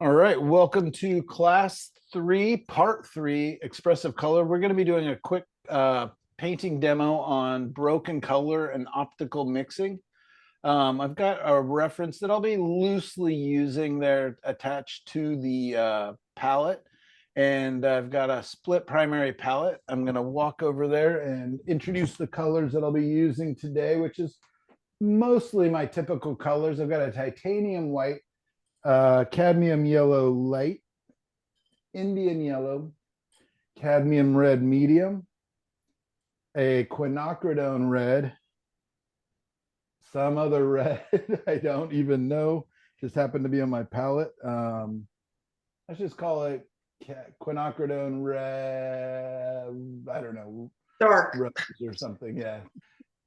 All right, welcome to class 3, part 3, expressive color. We're going to be doing a quick painting demo on broken color and optical mixing. I've got a reference that I'll be loosely using there attached to the palette. And I've got a split primary palette. I'm going to walk over there and introduce the colors that I'll be using today, which is mostly my typical colors. I've got a titanium white, cadmium yellow light, Indian yellow, cadmium red medium, a quinacridone red, some other red I don't even know, just happened to be on my palette. Let's just call it quinacridone red, I don't know, Dark. rose or something. Yeah,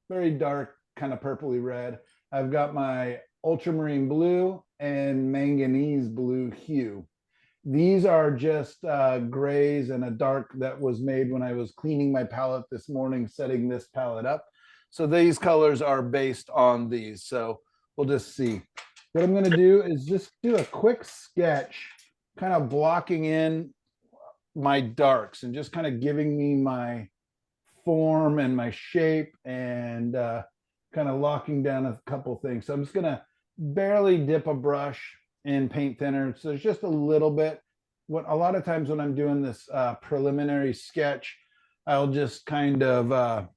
very dark, kind of purpley red. I've got my ultramarine blue and manganese blue hue. These are just grays and a dark that was made when I was cleaning my palette this morning, setting this palette up. So these colors are based on these. So we'll just see. What I'm going to do is just do a quick sketch, kind of blocking in my darks and just kind of giving me my form and my shape and kind of locking down a couple things. So I'm just going to barely dip a brush in paint thinner. So there's just a little bit. What a lot of times when I'm doing this preliminary sketch, I'll just kind of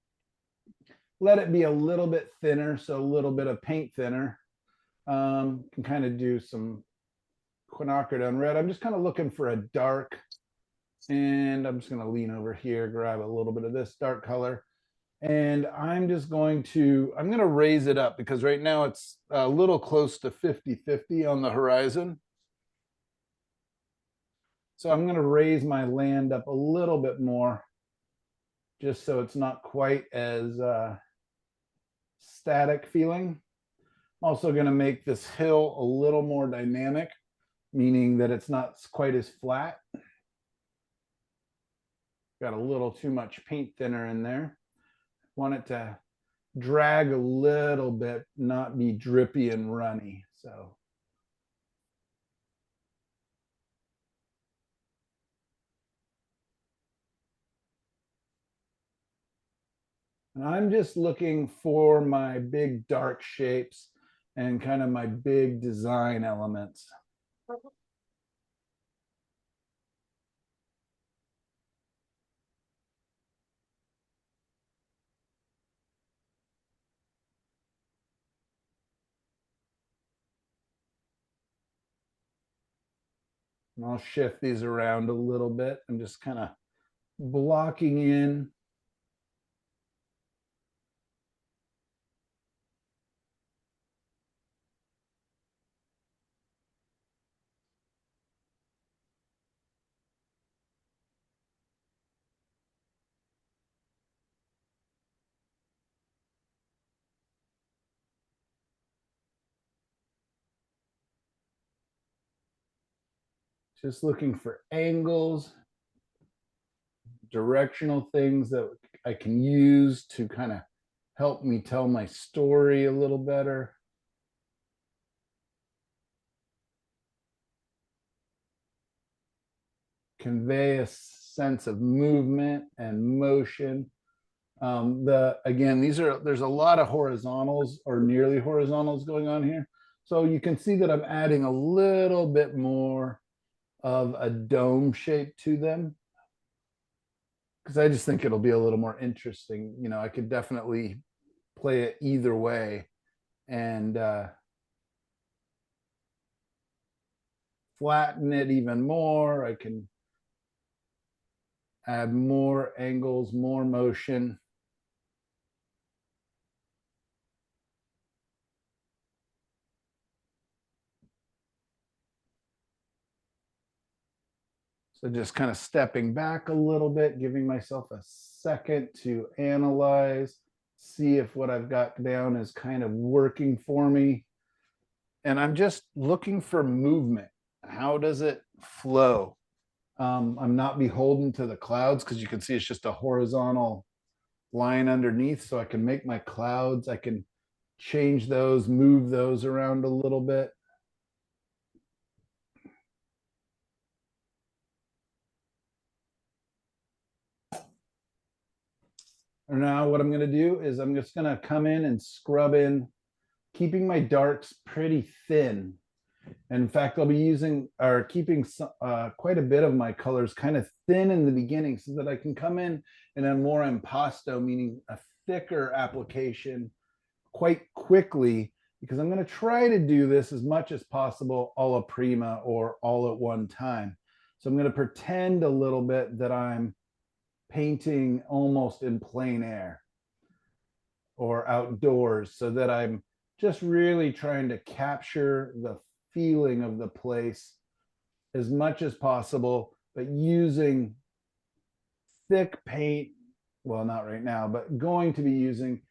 let it be a little bit thinner. So a little bit of paint thinner. Can kind of do some quinacridone red. I'm just kind of looking for a dark, and I'm just going to lean over here, grab a little bit of this dark color. And I'm going to raise it up because right now it's a little close to 50-50 on the horizon. So I'm going to raise my land up a little bit more just so it's not quite as static feeling. I'm also going to make this hill a little more dynamic, meaning that it's not quite as flat. Got a little too much paint thinner in there. Want it to drag a little bit, not be drippy and runny. So and I'm just looking for my big dark shapes and kind of my big design elements. And I'll shift these around a little bit. I'm just kind of blocking in. Just looking for angles, directional things that I can use to kind of help me tell my story a little better. Convey a sense of movement and motion. Again, there's a lot of horizontals or nearly horizontals going on here. So you can see that I'm adding a little bit more of a dome shape to them because I just think it'll be a little more interesting. You know, I could definitely play it either way and flatten it even more. I can add more angles, more motion. So just kind of stepping back a little bit, giving myself a second to analyze, see if what I've got down is kind of working for me. And I'm just looking for movement. How does it flow? I'm not beholden to the clouds because you can see it's just a horizontal line underneath. So I can make my clouds, I can change those, move those around a little bit. Now what I'm going to do is I'm just going to come in and scrub in, keeping my darks pretty thin. And in fact, I'll be using or keeping quite a bit of my colors kind of thin in the beginning so that I can come in a more impasto, meaning a thicker application quite quickly, because I'm going to try to do this as much as possible alla prima or all at one time. So I'm going to pretend a little bit that I'm painting almost in plein air or outdoors, so that I'm just really trying to capture the feeling of the place as much as possible, but using thick paint. Well, not right now, but going to be using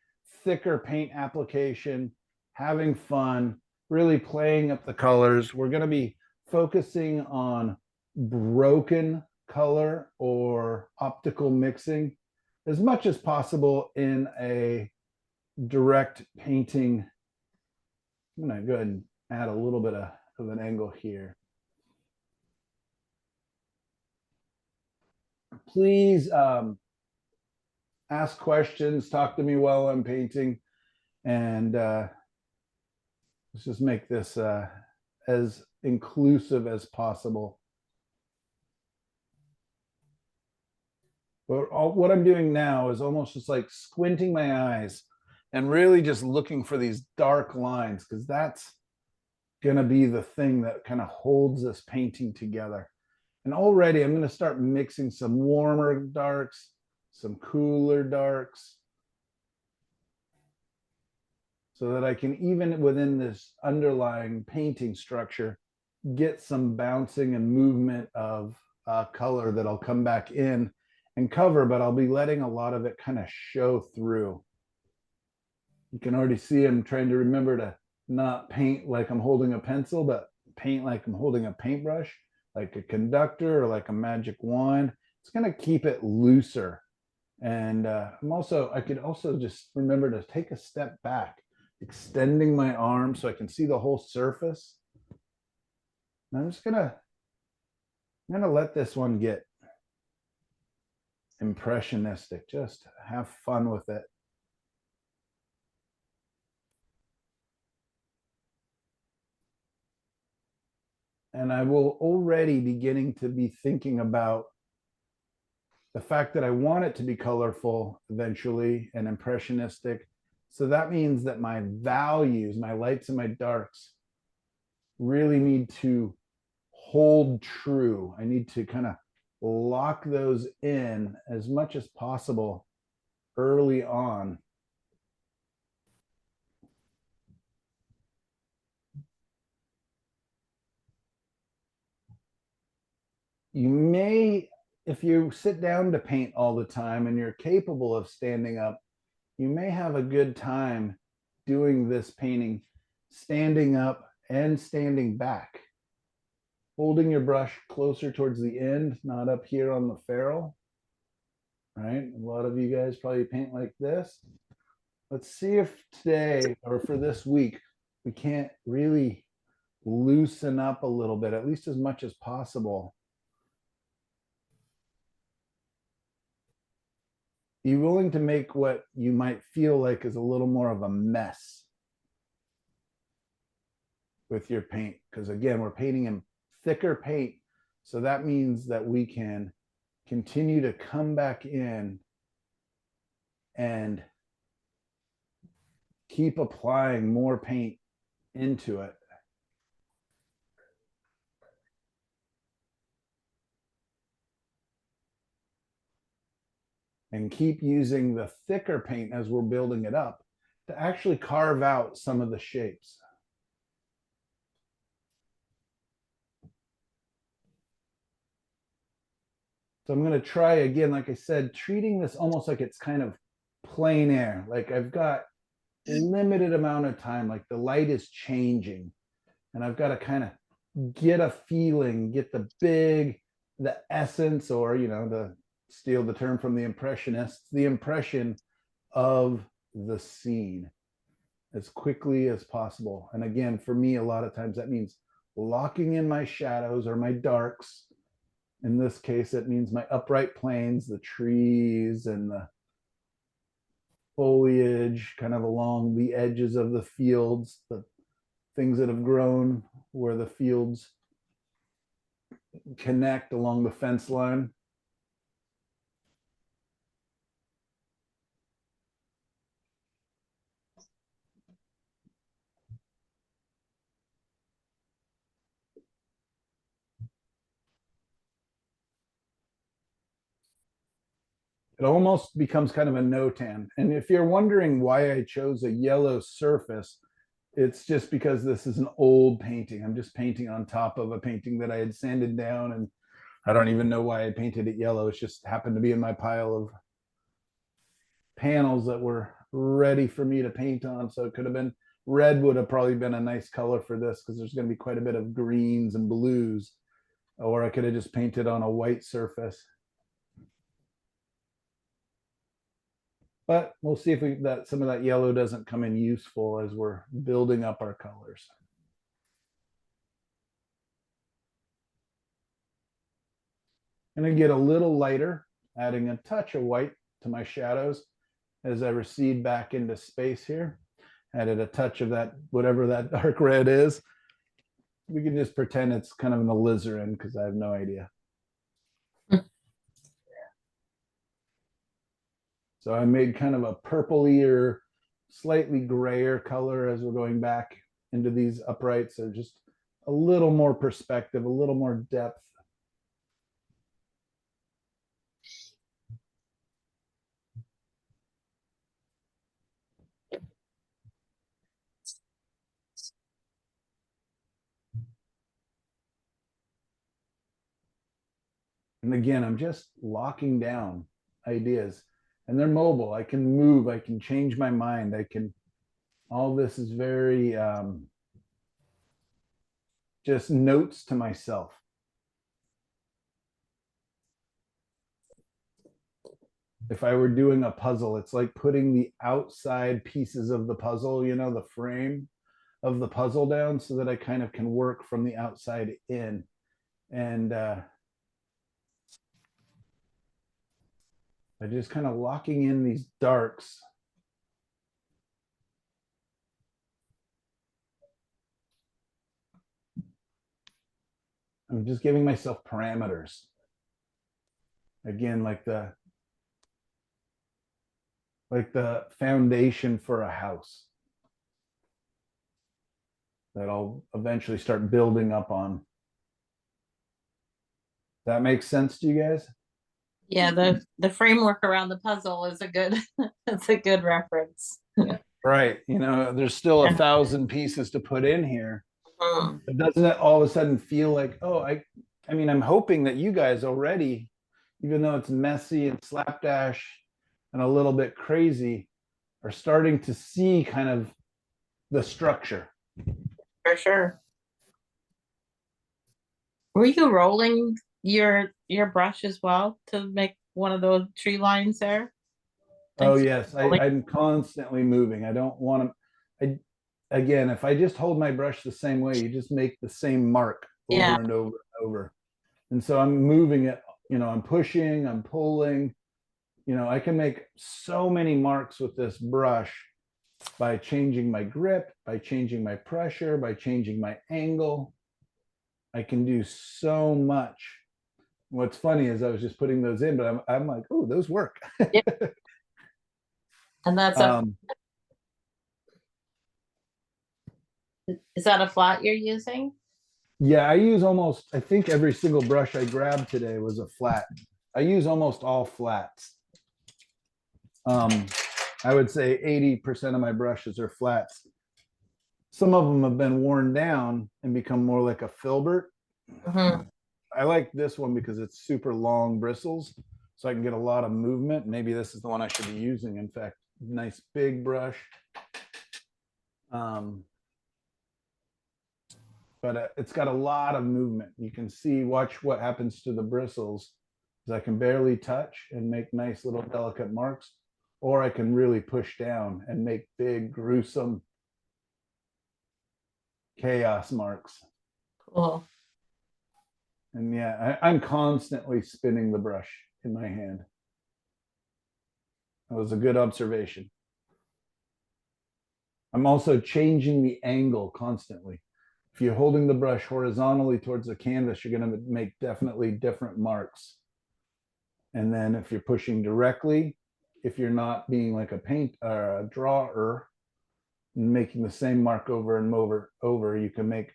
thicker paint application, having fun, really playing up the colors. We're going to be focusing on broken color or optical mixing as much as possible in a direct painting. I'm going to go ahead and add a little bit of an angle here. Please ask questions, talk to me while I'm painting, and let's just make this as inclusive as possible. But what I'm doing now is almost just like squinting my eyes and really just looking for these dark lines, because that's going to be the thing that kind of holds this painting together. And already I'm going to start mixing some warmer darks, some cooler darks, so that I can, even within this underlying painting structure, get some bouncing and movement of color that I'll come back in and cover, but I'll be letting a lot of it kind of show through. You can already see I'm trying to remember to not paint like I'm holding a pencil, but paint like I'm holding a paintbrush, like a conductor or like a magic wand. It's going to keep it looser. And I could also just remember to take a step back, extending my arm so I can see the whole surface. And I'm gonna let this one get impressionistic. Just have fun with it. And I will already beginning to be thinking about the fact that I want it to be colorful eventually and impressionistic. So that means that my values, my lights and my darks, really need to hold true. I need to kind of lock those in as much as possible early on. You may, if you sit down to paint all the time and you're capable of standing up, you may have a good time doing this painting standing up and standing back, holding your brush closer towards the end, not up here on the ferrule. Right? A lot of you guys probably paint like this. Let's see if today or for this week we can't really loosen up a little bit, at least as much as possible. Be willing to make what you might feel like is a little more of a mess with your paint, because again, we're painting in thicker paint. So that means that we can continue to come back in and keep applying more paint into it. And keep using the thicker paint as we're building it up to actually carve out some of the shapes. So I'm going to try again, like I said, treating this almost like it's kind of plein air. Like I've got a limited amount of time, like the light is changing, and I've got to kind of get a feeling, get the essence, or, the steal the term from the Impressionists, the impression of the scene as quickly as possible. And again, for me, a lot of times that means locking in my shadows or my darks. In this case, it means my upright planes, the trees and the foliage kind of along the edges of the fields, the things that have grown where the fields connect along the fence line. It almost becomes kind of a no tan. And if you're wondering why I chose a yellow surface, it's just because this is an old painting. I'm just painting on top of a painting that I had sanded down, and I don't even know why I painted it yellow. It just happened to be in my pile of panels that were ready for me to paint on. So it could have been red, would have probably been a nice color for this because there's going to be quite a bit of greens and blues. Or I could have just painted on a white surface. But we'll see if that some of that yellow doesn't come in useful as we're building up our colors. I'm going to get a little lighter, adding a touch of white to my shadows as I recede back into space here. Added a touch of that, whatever that dark red is. We can just pretend it's kind of an alizarin because I have no idea. So I made kind of a purplier, slightly grayer color as we're going back into these uprights. So just a little more perspective, a little more depth. And again, I'm just locking down ideas, and they're mobile. I can move, I can change my mind. All this is very just notes to myself. If I were doing a puzzle, it's like putting the outside pieces of the puzzle, the frame of the puzzle down so that I kind of can work from the outside in. And by just kind of locking in these darks, I'm just giving myself parameters. Again, like the foundation for a house that I'll eventually start building up on. That makes sense to you guys? Yeah, the framework around the puzzle is a good it's a good reference. Right. There's still 1,000 pieces to put in here. Mhm. But doesn't it all of a sudden feel like, oh, I mean, I'm hoping that you guys already, even though it's messy and slapdash and a little bit crazy, are starting to see kind of the structure. For sure. Were you rolling your brush as well to make one of those tree lines there? Oh, Thanks. yes. I'm constantly moving. I don't want to. Again, if I just hold my brush the same way, you just make the same mark Yeah, over and over and over. And so I'm moving it, I'm pushing, I'm pulling. I can make so many marks with this brush by changing my grip, by changing my pressure, by changing my angle. I can do so much. What's funny is I was just putting those in, but I'm like, oh, those work. yeah. And that's a um, is that a flat you're using? yeah, I think every single brush I grabbed today was a flat. I use almost all flats. Um, I would say 80% of my brushes are flats. Some of them have been worn down and become more like a filbert. Mhm. I like this one because it's super long bristles, so I can get a lot of movement. Maybe this is the one I should be using. In fact, nice big brush. Um, but it's got a lot of movement. You can see, watch what happens to the bristles, because I can barely touch and make nice little delicate marks, or I can really push down and make big, gruesome chaos marks. Cool. And yeah, I'm constantly spinning the brush in my hand. That was a good observation. I'm also changing the angle constantly. If you're holding the brush horizontally towards the canvas, you're going to make definitely different marks. And then if you're pushing directly, if you're not being like a paint or a drawer, making the same mark over and over, you can make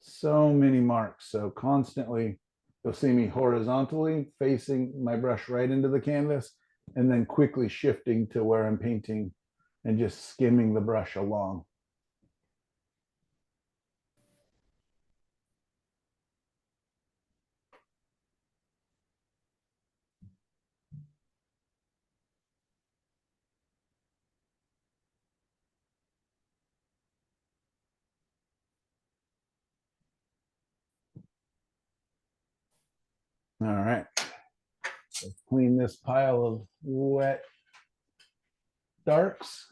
so many marks. So constantly, you'll see me horizontally facing my brush right into the canvas and then quickly shifting to where I'm painting and just skimming the brush along. All right. Let's clean this pile of wet darks,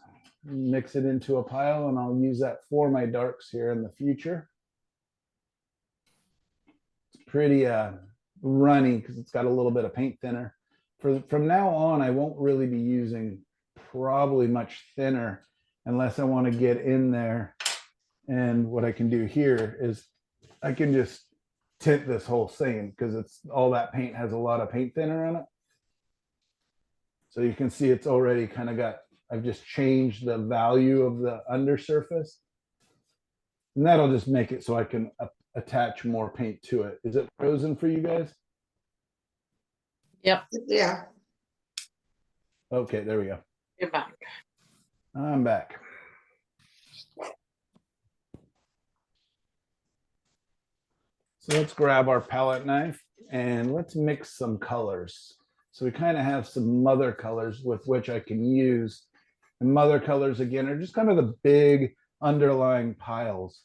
mix it into a pile, and I'll use that for my darks here in the future. It's pretty runny because it's got a little bit of paint thinner. From now on, I won't really be using probably much thinner unless I want to get in there. And what I can do here is I can just tint this whole thing because it's all that paint has a lot of paint thinner on it. So you can see it's already kind of got, I've just changed the value of the undersurface. And that'll just make it so I can attach more paint to it. Is it frozen for you guys? Yep. Yeah. Okay, there we go. You're back. I'm back. So let's grab our palette knife and let's mix some colors. So we kind of have some mother colors with which I can use. And mother colors, again, are just kind of the big underlying piles.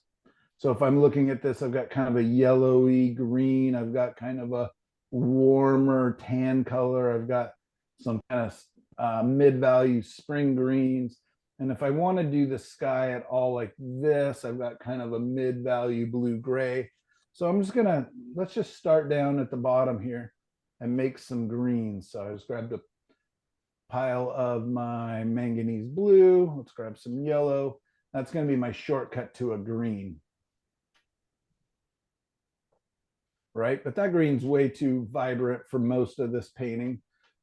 So if I'm looking at this, I've got kind of a yellowy green. I've got kind of a warmer tan color. I've got some kind of mid-value spring greens. And if I want to do the sky at all like this, I've got kind of a mid-value blue-gray. So I'm just gonna, let's just start down at the bottom here and make some greens. So I just grabbed a pile of my manganese blue. Let's grab some yellow. That's gonna be my shortcut to a green. Right, but that green's way too vibrant for most of this painting.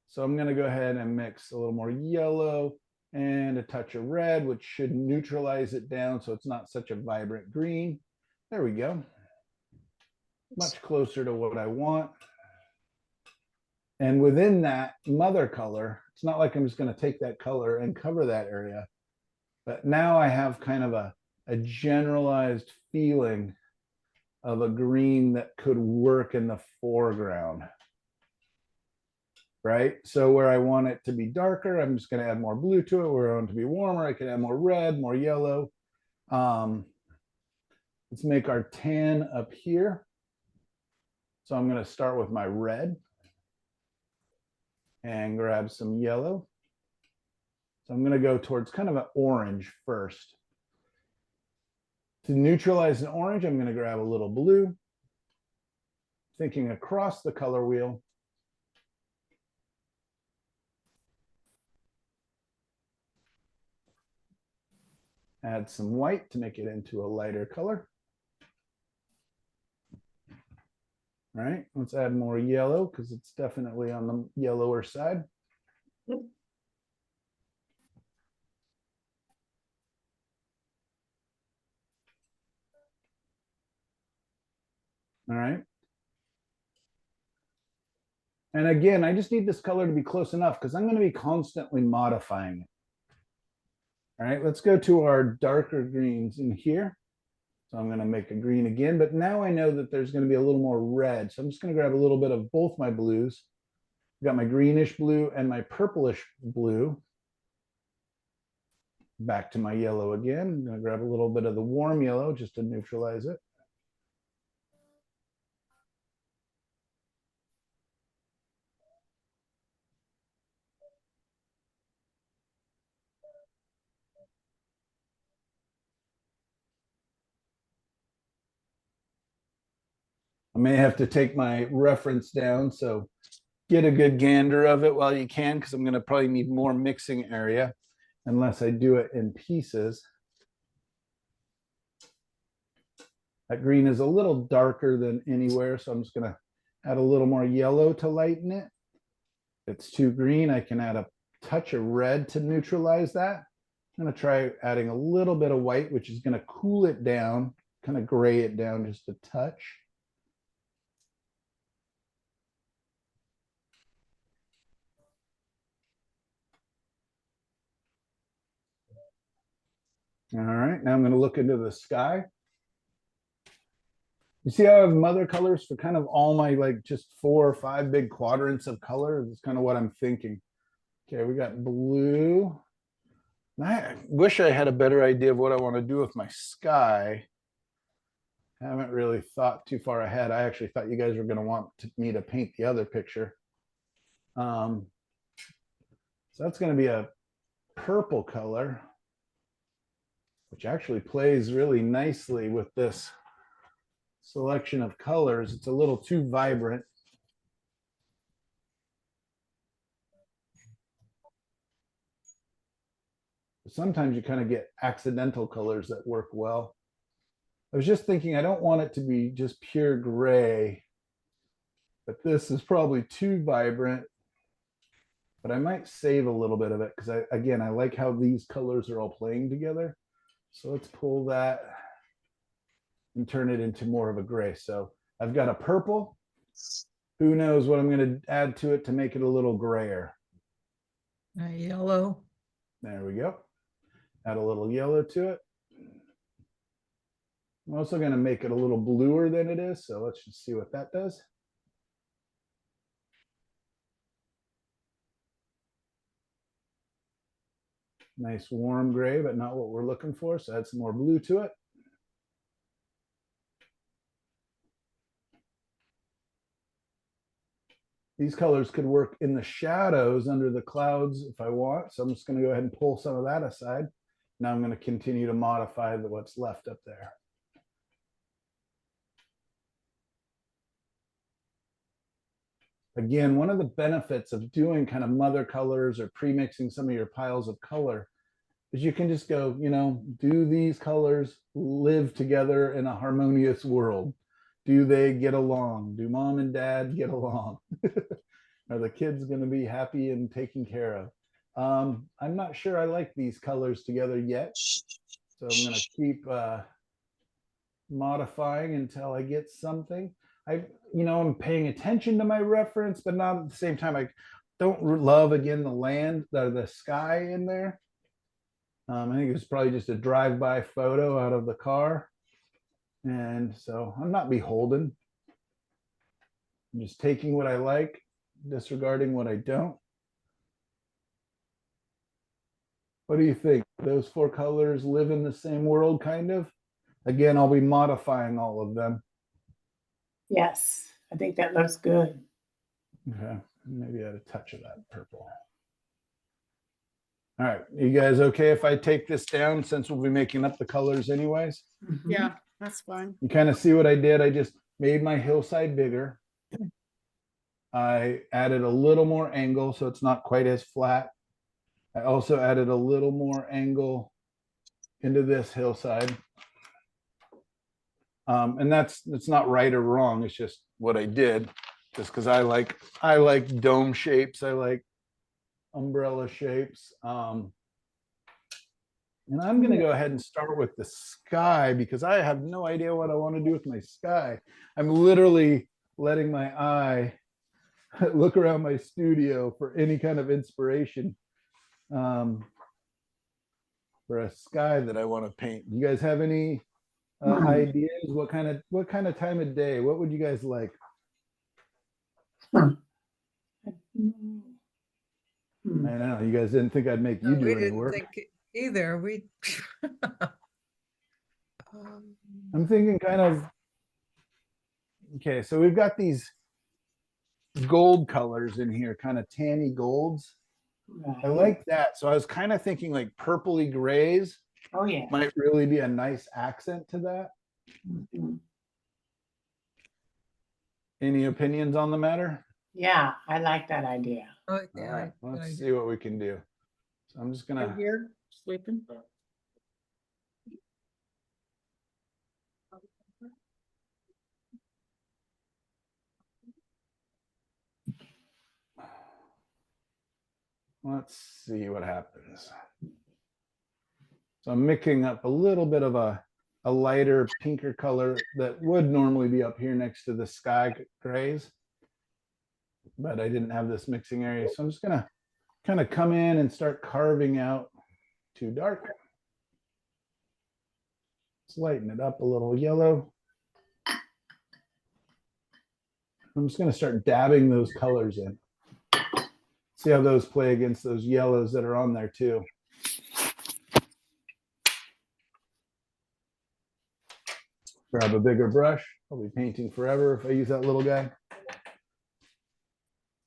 So I'm gonna go ahead and mix a little more yellow and a touch of red, which should neutralize it down so it's not such a vibrant green. There we go. Much closer to what I want. And within that mother color, it's not like I'm just going to take that color and cover that area. But now I have kind of a generalized feeling of a green that could work in the foreground. Right? So where I want it to be darker, I'm just going to add more blue to it. Where I want it to be warmer, I can add more red, more yellow. Let's make our tan up here. So I'm going to start with my red and grab some yellow. So I'm going to go towards kind of an orange first. To neutralize an orange, I'm going to grab a little blue. Thinking across the color wheel. Add some white to make it into a lighter color. All right, let's add more yellow because it's definitely on the yellower side. All right. And again, I just need this color to be close enough because I'm going to be constantly modifying it. All right, let's go to our darker greens in here. So I'm going to make a green again, but now I know that there's going to be a little more red. So I'm just going to grab a little bit of both my blues. I've got my greenish blue and my purplish blue. Back to my yellow again. I'm going to grab a little bit of the warm yellow just to neutralize it. I may have to take my reference down, so get a good gander of it while you can, because I'm going to probably need more mixing area unless I do it in pieces. That green is a little darker than anywhere, so I'm just gonna add a little more yellow to lighten it. If it's too green, I can add a touch of red to neutralize that. I'm gonna try adding a little bit of white, which is gonna cool it down, kind of gray it down just a touch. All right, now I'm gonna look into the sky. You see how I have mother colors for kind of all my like just 4 or 5 big quadrants of color? That's kind of what I'm thinking. Okay, we got blue. I wish I had a better idea of what I want to do with my sky. I haven't really thought too far ahead. I actually thought you guys were going to want me to paint the other picture. So that's going to be a purple color, which actually plays really nicely with this selection of colors. It's a little too vibrant. Sometimes you kind of get accidental colors that work well. I was just thinking, I don't want it to be just pure gray, but this is probably too vibrant. But I might save a little bit of it because I like how these colors are all playing together. So let's pull that and turn it into more of a gray. So I've got a purple. Who knows what I'm going to add to it to make it a little grayer? A yellow. There we go. Add a little yellow to it. I'm also going to make it a little bluer than it is. So let's just see what that does. Nice warm gray, but not what we're looking for. So add some more blue to it. These colors could work in the shadows under the clouds if I want. So I'm just going to go ahead and pull some of that aside. Now I'm going to continue to modify what's left up there. Again, one of the benefits of doing kind of mother colors or pre-mixing some of your piles of color is you can just go, do these colors live together in a harmonious world? Do they get along? Do mom and dad get along? Are the kids going to be happy and taken care of? I'm not sure I like these colors together yet. So I'm going to keep modifying until I get something. I'm paying attention to my reference, but not at the same time. I don't love, again, the sky in there. I think it was probably just a drive-by photo out of the car. And so I'm not beholden. I'm just taking what I like, disregarding what I don't. What do you think? Those 4 colors live in the same world, kind of? Again, I'll be modifying all of them. Yes, I think that looks good. Okay, maybe add a touch of that purple. All right, you guys okay if I take this down since we'll be making up the colors anyways? Yeah, that's fine. You kind of see what I did? I just made my hillside bigger. I added a little more angle so it's not quite as flat. I also added a little more angle into this hillside. And it's not right or wrong. It's just what I did, just because I like dome shapes. I like umbrella shapes. And I'm going to go ahead and start with the sky because I have no idea what I want to do with my sky. I'm literally letting my eye look around my studio for any kind of inspiration for a sky that I want to paint. You guys have any ideas? What kind of time of day? What would you guys like? I know you guys didn't think I'd make you do any work. Either we. I'm thinking kind of. Okay, so we've got these gold colors in here, kind of tanny golds. I like that. So I was kind of thinking like purpley grays. Oh yeah. Might really be a nice accent to that. Any opinions on the matter? Yeah, I like that idea. Oh, All yeah, right, let's see what we can do. So I'm just gonna. Here sleeping. Let's see what happens. So I'm mixing up a little bit of a lighter pinker color that would normally be up here next to the sky grays, but I didn't have this mixing area. So I'm just gonna kind of come in and start carving out too dark. Let's lighten it up a little yellow. I'm just gonna start dabbing those colors in. See how those play against those yellows that are on there too. Grab a bigger brush. I'll be painting forever if I use that little guy.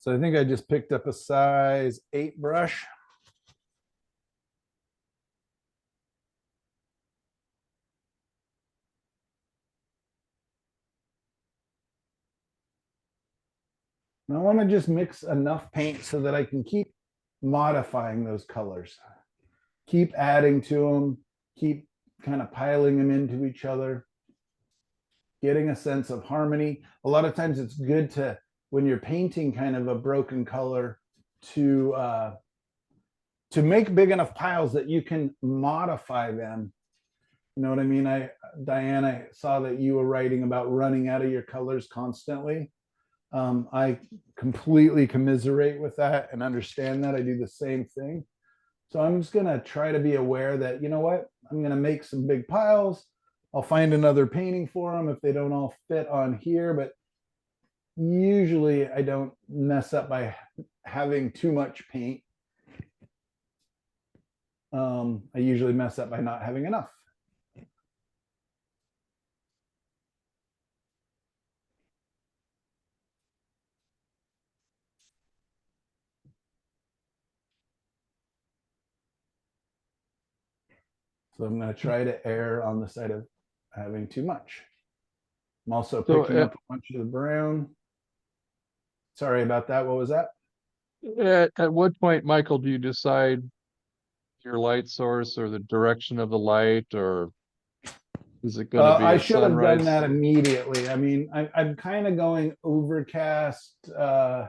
So I think I just picked up a size 8 brush. And I want to just mix enough paint so that I can keep modifying those colors. Keep adding to them, keep kind of piling them into each other, getting a sense of harmony. A lot of times it's good to, when you're painting kind of a broken color, to make big enough piles that you can modify them. You know what I mean? Diane, I saw that you were writing about running out of your colors constantly. I completely commiserate with that and understand that. I do the same thing. So I'm just going to try to be aware that, you know what, I'm going to make some big piles. I'll find another painting for them if they don't all fit on here, but usually I don't mess up by having too much paint. I usually mess up by not having enough. So I'm going to try to err on the side of having too much. I'm also picking up a bunch of the brown. Sorry about that. What was that? At what point, Michael, do you decide your light source or the direction of the light, or is it going to be I a should have done sunrise? that immediately. I mean, I'm kind of going overcast, Yeah,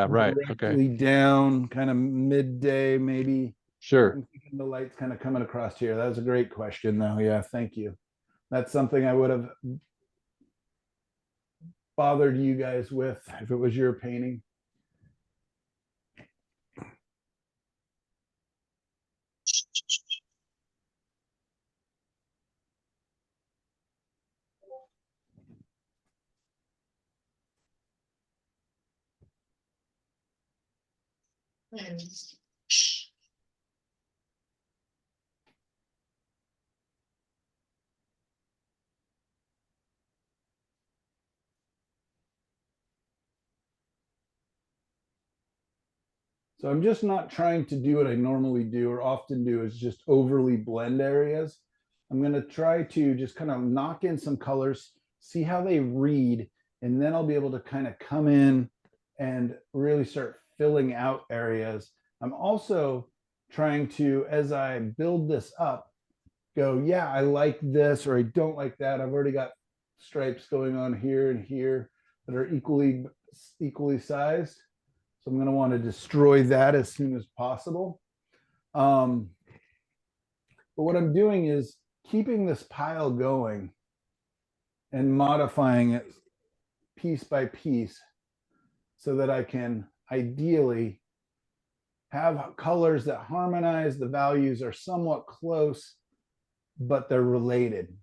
right. Okay, directly down, kind of midday, maybe. sure. I'm thinking the light's kind of coming across here. That was a great question, though. Yeah, thank you. That's something I would have bothered you guys with if it was your painting. So I'm just not trying to do what I normally do or often do, is just overly blend areas. I'm going to try to just kind of knock in some colors, see how they read, and then I'll be able to kind of come in and really start filling out areas. I'm also trying to, as I build this up, go, yeah, I like this or I don't like that. I've already got stripes going on here and here that are equally sized. So I'm going to want to destroy that as soon as possible. But what I'm doing is keeping this pile going and modifying it piece by piece so that I can ideally have colors that harmonize. The values are somewhat close, but they're related,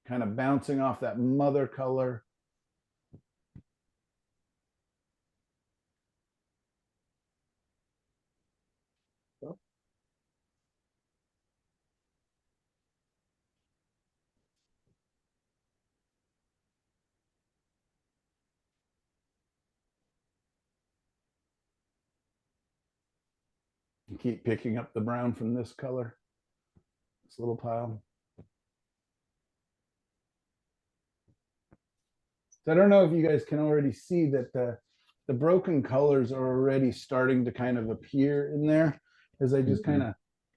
kind of bouncing off that mother color. Keep picking up the brown from this color, this little pile. So I don't know if you guys can already see that the broken colors are already starting to kind of appear in there as I just kind of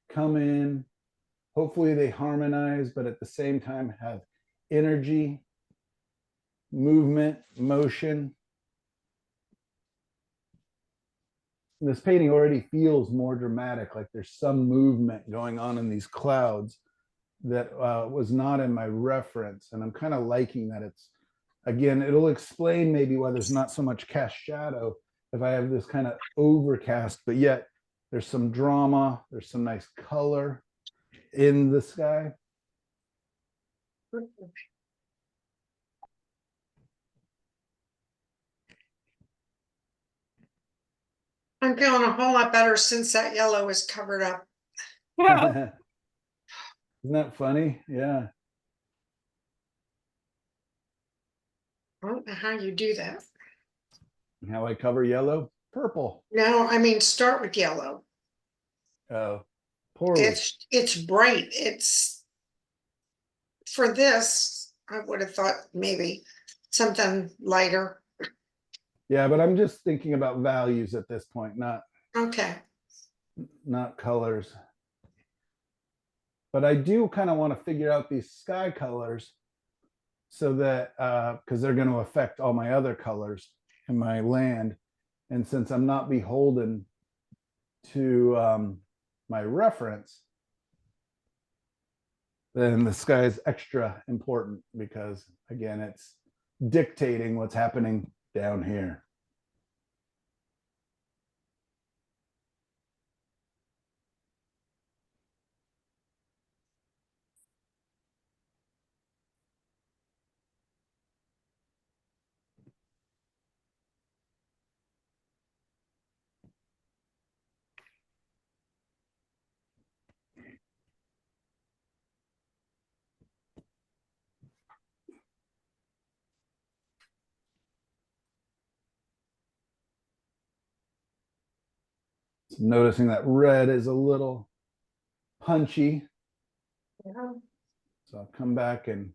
come in. Hopefully they harmonize, but at the same time have energy. movement, motion. This painting already feels more dramatic, like there's some movement going on in these clouds that was not in my reference. And I'm kind of liking that it's, again, it'll explain maybe why there's not so much cast shadow if I have this kind of overcast, but yet there's some drama, there's some nice color in the sky. I'm feeling a whole lot better since that yellow is covered up. Isn't that funny? Yeah. I don't know how you do that. How I cover yellow? Purple. No, I mean, start with yellow. Oh, poorly. It's bright. It's for this, I would have thought maybe something lighter. Yeah, but I'm just thinking about values at this point, Okay. not colors. But I do kind of want to figure out these sky colors so that because they're going to affect all my other colors in my land. And since I'm not beholden to my reference, then the sky is extra important because, again, it's dictating what's happening down here. So noticing that red is a little punchy. Yeah. So I'll come back and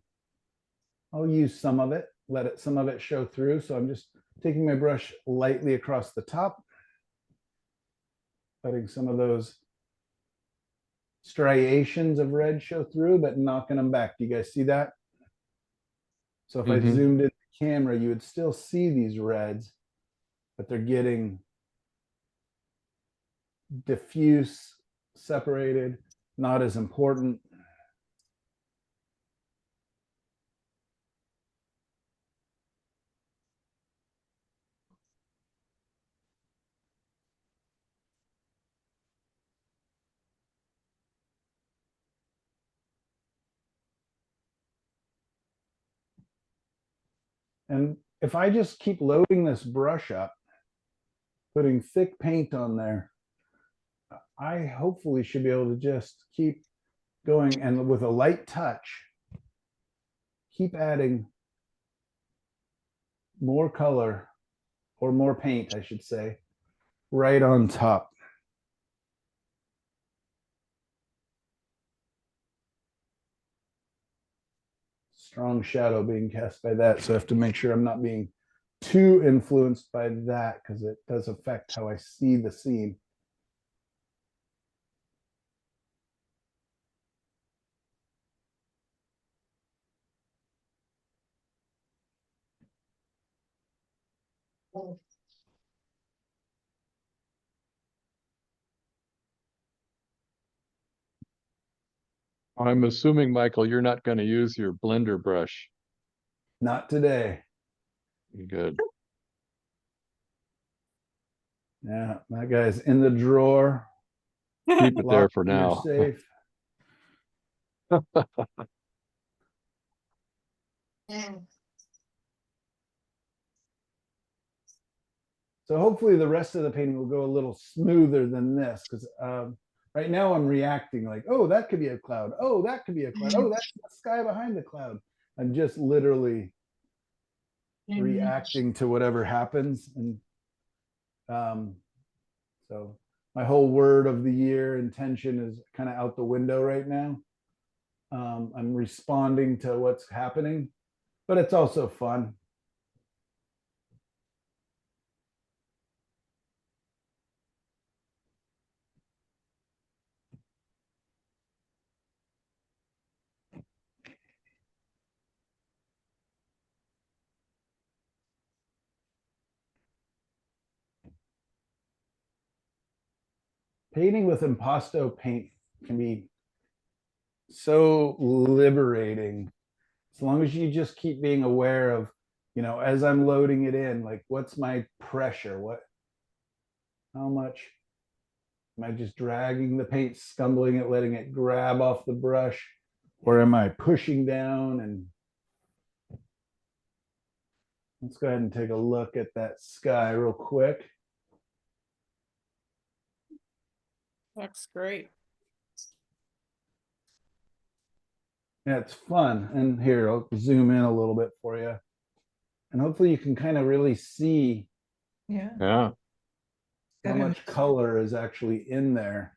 I'll use some of it, let some of it show through. So I'm just taking my brush lightly across the top, letting some of those striations of red show through, but knocking them back. Do you guys see that? So if I Mhm. zoomed in the camera, you would still see these reds, but they're getting diffuse, separated, not as important. And if I just keep loading this brush up, putting thick paint on there, I hopefully should be able to just keep going and with a light touch, keep adding more color or more paint, I should say, right on top. Strong shadow being cast by that. So I have to make sure I'm not being too influenced by that because it does affect how I see the scene. I'm assuming, Michael, you're not going to use your blender brush. Not today. Good. Yeah, that guy's in the drawer. Keep it there Locked for in your now. safe. Yeah. So hopefully the rest of the painting will go a little smoother than this because right now I'm reacting like, oh, that could be a cloud. Oh, that could be a cloud. Oh, that's the sky behind the cloud. I'm just literally reacting to whatever happens. And so my whole word of the year intention is kind of out the window right now. I'm responding to what's happening, but it's also fun. painting with impasto paint can be so liberating as long as you just keep being aware of, as I'm loading it in, like what's my pressure? How much am I just dragging the paint, scumbling it, letting it grab off the brush? Or am I pushing down? And let's go ahead and take a look at that sky real quick. Looks great. Yeah, it's fun. And here, I'll zoom in a little bit for you. And hopefully you can kind of really see Yeah. Yeah, how much color is actually in there.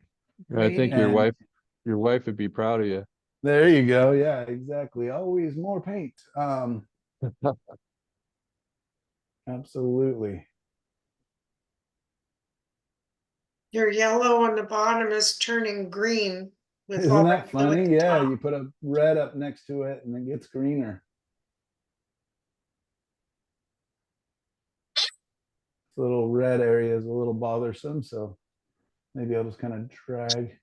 I think your And wife would be proud of you. there you go. Yeah, exactly. Always more paint. Absolutely. Your yellow on the bottom is turning green. With all Isn't that the blue at funny? the Yeah, top. you put a red up next to it and it gets greener. This little red area is a little bothersome, so maybe I'll just kind of drag.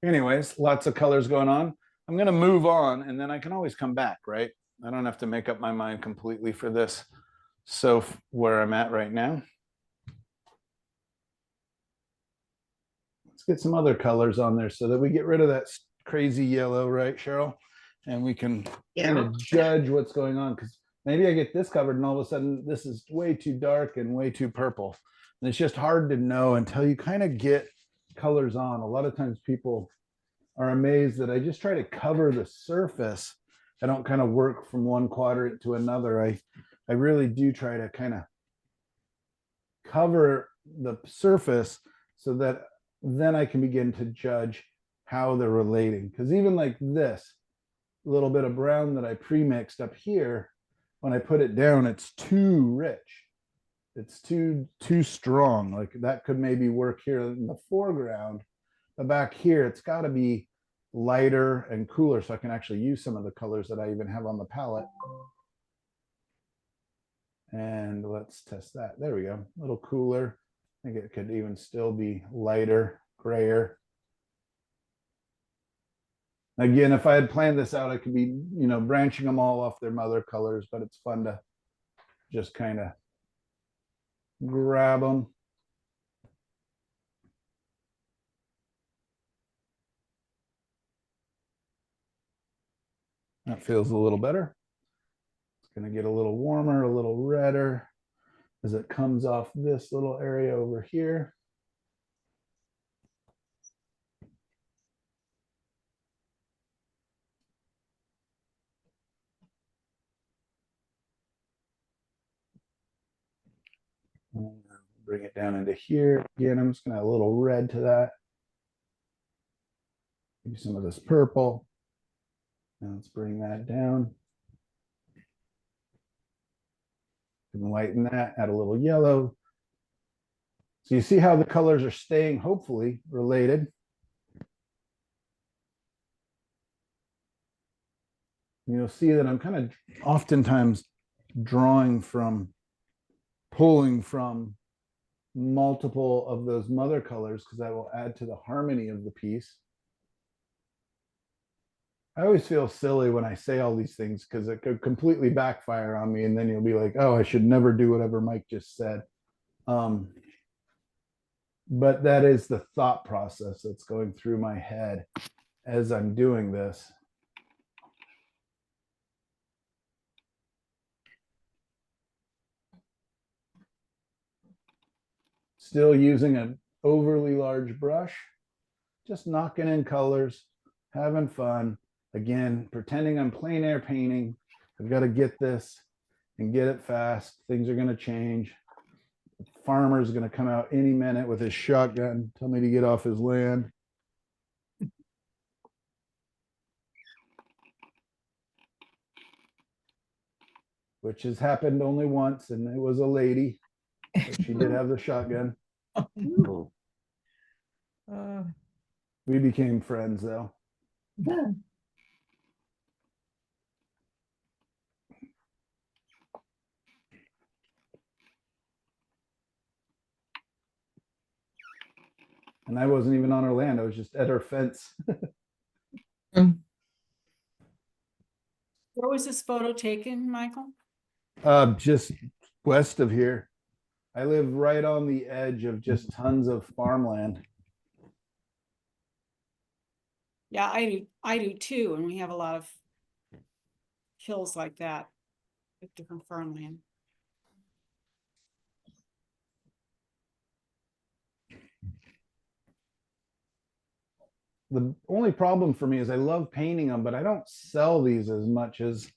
Anyways, lots of colors going on. I'm going to move on and then I can always come back, right? I don't have to make up my mind completely for this. So where I'm at right now. Let's get some other colors on there so that we get rid of that crazy yellow, right, Cheryl? And we can kind of judge what's going on, because maybe I get this covered and all of a sudden this is way too dark and way too purple. And it's just hard to know until you kind of get colors on. A lot of times people are amazed that I just try to cover the surface. I don't kind of work from one quadrant to another. I really do try to kind of cover the surface so that then I can begin to judge how they're relating. Because even like this little bit of brown that I pre-mixed up here, when I put it down, it's too rich. It's too strong. Like that could maybe work here in the foreground, but back here, it's got to be lighter and cooler so I can actually use some of the colors that I even have on the palette. And let's test that. There we go. A little cooler. I think it could even still be lighter, grayer. Again, if I had planned this out, I could be, branching them all off their mother colors, but it's fun to just kind of grab them. That feels a little better. It's going to get a little warmer, a little redder as it comes off this little area over here. Bring it down into here. Again, I'm just going to add a little red to that. Maybe some of this purple. And let's bring that down. And lighten that, add a little yellow. So you see how the colors are staying, hopefully, related. You'll see that I'm kind of oftentimes pulling from multiple of those mother colors because that will add to the harmony of the piece. I always feel silly when I say all these things because it could completely backfire on me, and then you'll be like, oh, I should never do whatever Mike just said. But that is the thought process that's going through my head as I'm doing this. Still using an overly large brush, just knocking in colors, having fun. Again, pretending I'm plein air painting. I've got to get this and get it fast. Things are going to change. The farmer's going to come out any minute with his shotgun, tell me to get off his land. Which has happened only once, and it was a lady. But she did have the shotgun. We became friends, though. And I wasn't even on our land. I was just at our fence. Where was this photo taken, Michael? Just west of here. I live right on the edge of just tons of farmland. Yeah, I do too, and we have a lot of hills like that with different farmland. The only problem for me is I love painting them, but I don't sell these as much as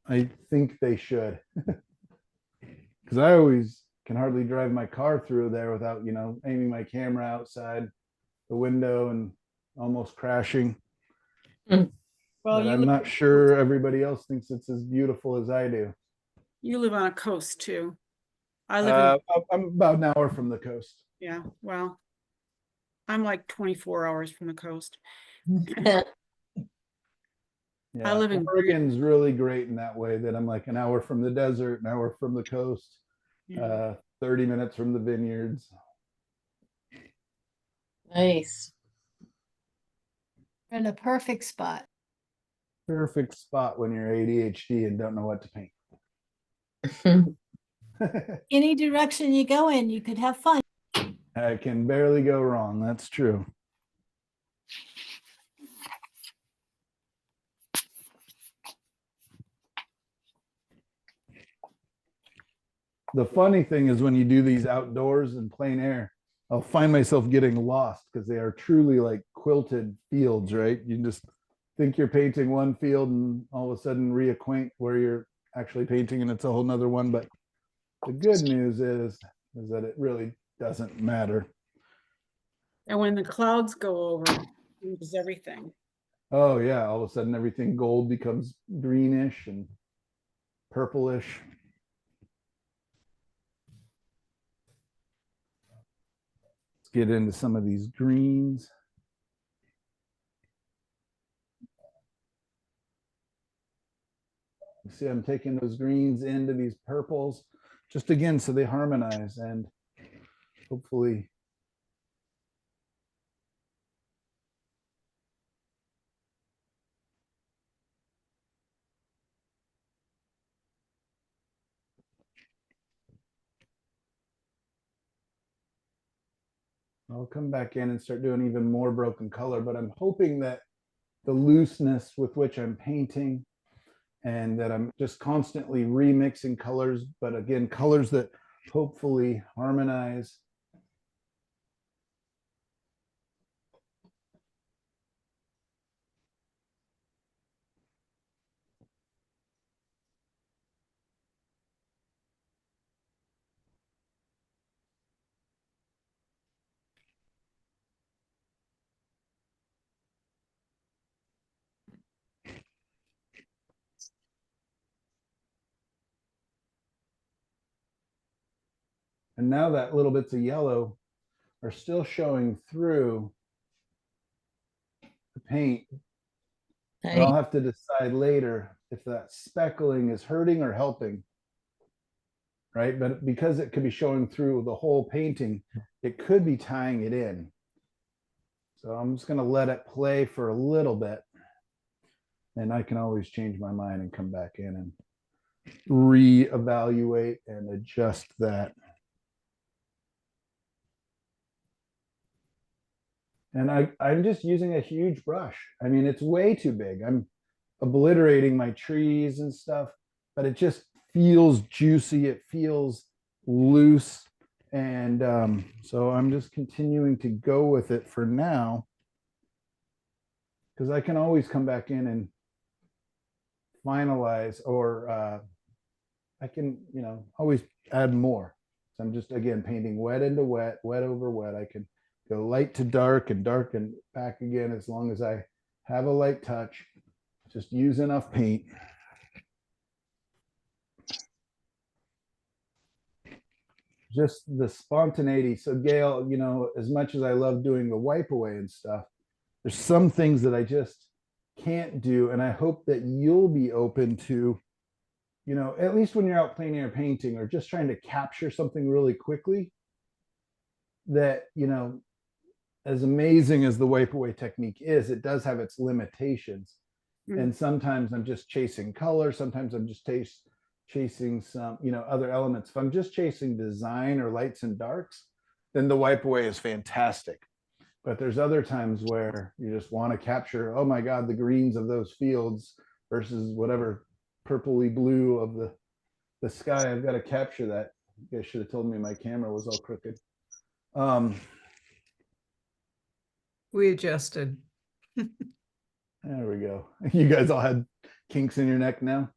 I think they should. Because I always can hardly drive my car through there without, aiming my camera outside the window and almost crashing. Well, But I'm not sure everybody else thinks it's as beautiful as I do. you live on a coast too. I live I'm about an hour from the coast. yeah, well, I'm like 24 hours from the coast. Yeah, I live in Oregon's really great in that way that I'm like an hour from the desert, an hour from the coast, Yeah. 30 minutes from the vineyards. Nice. In a perfect spot. Perfect spot when you're ADHD and don't know what to paint. Any direction you go in, you could have fun. I can barely go wrong. That's true. The funny thing is when you do these outdoors in plain air, I'll find myself getting lost because they are truly like quilted fields, right? You just think you're painting one field and all of a sudden reacquaint where you're actually painting and it's a whole nother one. But the good news is that it really doesn't matter. And when the clouds go over, it changes everything. Oh yeah, all of a sudden everything gold becomes greenish and purplish. Let's get into some of these greens. You see, I'm taking those greens into these purples, just again, so they harmonize and hopefully. I'll come back in and start doing even more broken color, but I'm hoping that the looseness with which I'm painting and that I'm just constantly remixing colors, but again, colors that hopefully harmonize. And now that little bits of yellow are still showing through the paint. But I'll have to decide later if that speckling is hurting or helping. Right? But because it could be showing through the whole painting, it could be tying it in. So I'm just going to let it play for a little bit. And I can always change my mind and come back in and reevaluate and adjust that. And I'm just using a huge brush. I mean, it's way too big. I'm obliterating my trees and stuff, but it just feels juicy. It feels loose. And so I'm just continuing to go with it for now, because I can always come back in and finalize, or I can, always add more. So I'm just, again, painting wet into wet, wet over wet. I can go light to dark and back again as long as I have a light touch. Just use enough paint. Just the spontaneity. So Gail, as much as I love doing the wipe away and stuff, there's some things that I just can't do. And I hope that you'll be open to, at least when you're out plein air painting or just trying to capture something really quickly, that, as amazing as the wipe away technique is, it does have its limitations. Mm. And sometimes I'm just chasing color. Sometimes I'm just chasing some, other elements. If I'm just chasing design or lights and darks, then the wipe away is fantastic. But there's other times where you just want to capture, oh my God, the greens of those fields versus whatever purpley blue of the sky. I've got to capture that. You guys should have told me my camera was all crooked. We adjusted. There we go. You guys all had kinks in your neck now.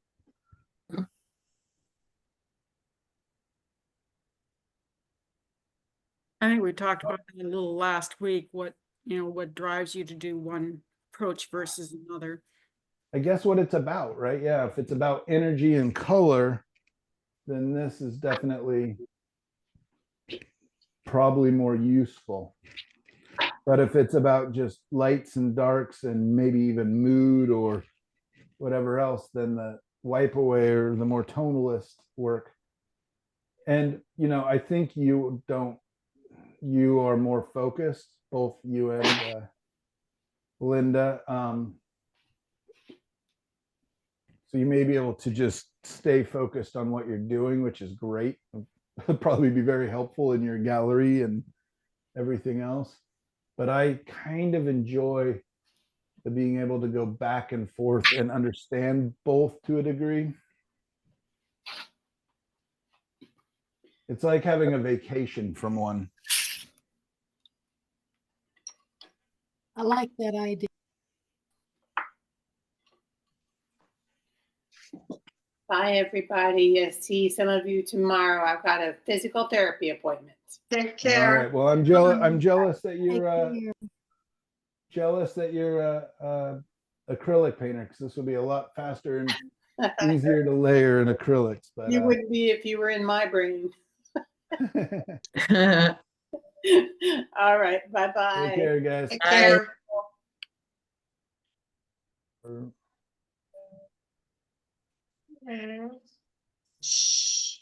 I think we talked about it a little last week, what drives you to do one approach versus another. I guess what it's about, right? Yeah, if it's about energy and color, then this is definitely probably more useful. But if it's about just lights and darks and maybe even mood or whatever else, then the wipe away or the more tonalist work. And I think you are more focused, both you and Linda. So you may be able to just stay focused on what you're doing, which is great. It'll probably be very helpful in your gallery and everything else. But I kind of enjoy the being able to go back and forth and understand both to a degree. It's like having a vacation from one. I like that idea. Bye, everybody. See some of you tomorrow. I've got a physical therapy appointment. Take All care. right. Well, I'm jealous that Take you're acrylic painter, because this will be a lot faster and easier to layer in acrylics. But You wouldn't be if you were in my brain. All right. take Bye-bye. care, guys. Take care. Shh.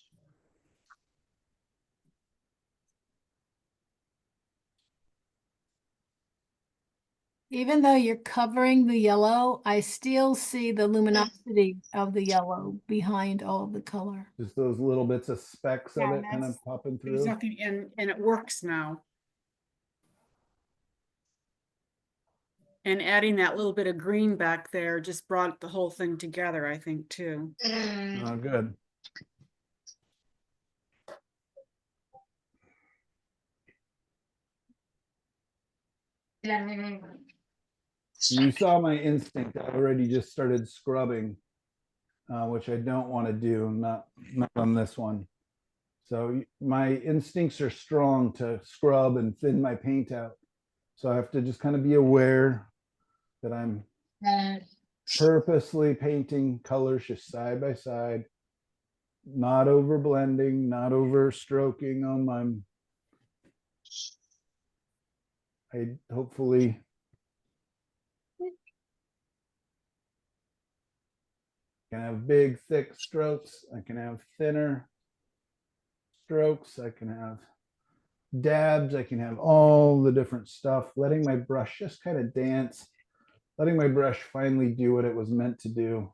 Even though you're covering the yellow, I still see the luminosity of the yellow behind all of the color. Just those little bits of specks of Yeah, it kind of that's- popping There's through. nothing, and it works now. And adding that little bit of green back there just brought the whole thing together, I think, too. Oh, good. You saw my instinct. I already just started scrubbing, which I don't want to do, not on this one. So my instincts are strong to scrub and thin my paint out. So I have to just kind of be aware that I'm purposely painting colors just side by side, not over blending, not over stroking on my. I hopefully can have big, thick strokes. I can have thinner strokes. I can have dabs. I can have all the different stuff. Letting my brush just kind of dance. Letting my brush finally do what it was meant to do.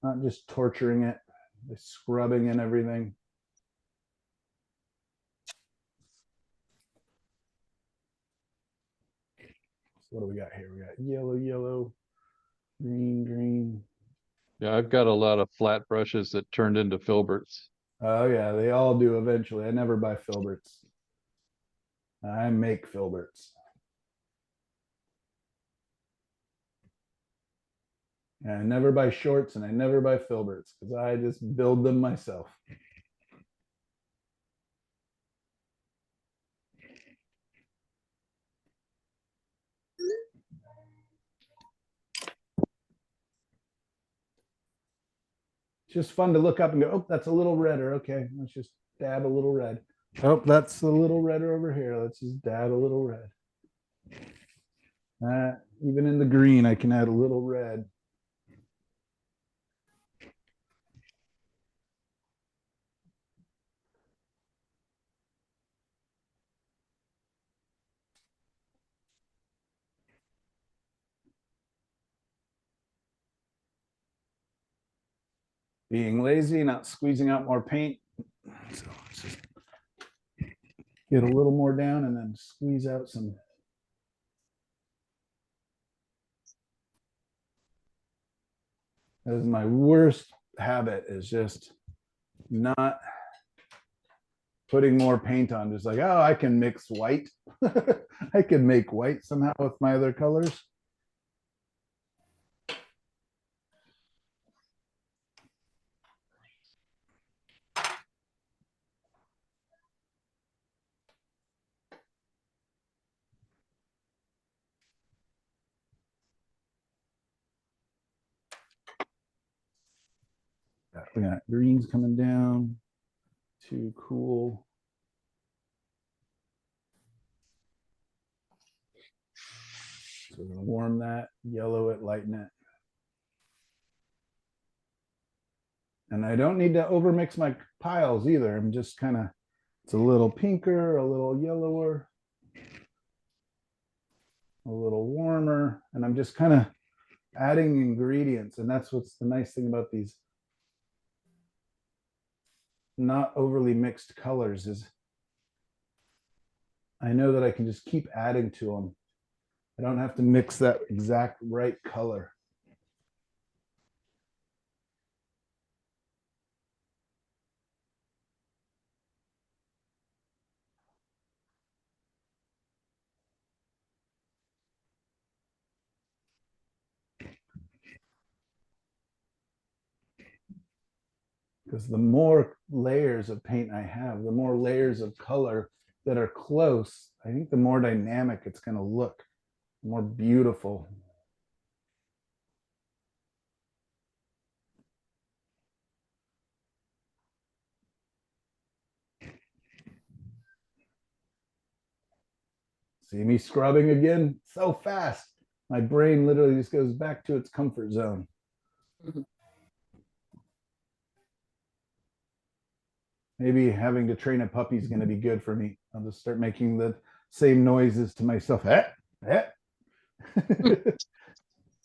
Not just torturing it, just scrubbing and everything. So what do we got here? We got yellow, yellow, green, green. Yeah, I've got a lot of flat brushes that turned into filberts. Oh yeah, they all do eventually. I never buy filberts. I make filberts. And I never buy shorts and I never buy filberts because I just build them myself. It's just fun to look up and go, oh, that's a little redder. Okay, let's just dab a little red. Oh, that's a little redder over here. Let's just dab a little red. Even in the green, I can add a little red. being lazy, not squeezing out more paint. So let's just get a little more down and then squeeze out some. That is my worst habit, is just not putting more paint on. Just like, oh, I can mix white. I can make white somehow with my other colors. We got greens coming down. Too cool. So we're gonna warm that, yellow it, lighten it. And I don't need to overmix my piles either. I'm just kind of, it's a little pinker, a little yellower, a little warmer, and I'm just kind of adding ingredients. And that's what's the nice thing about these not overly mixed colors, is I know that I can just keep adding to them. I don't have to mix that exact right color. Because the more layers of paint I have, the more layers of color that are close, I think the more dynamic it's going to look, more beautiful. See me scrubbing again so fast. My brain literally just goes back to its comfort zone. Maybe having to train a puppy is going to be good for me. I'll just start making the same noises to myself.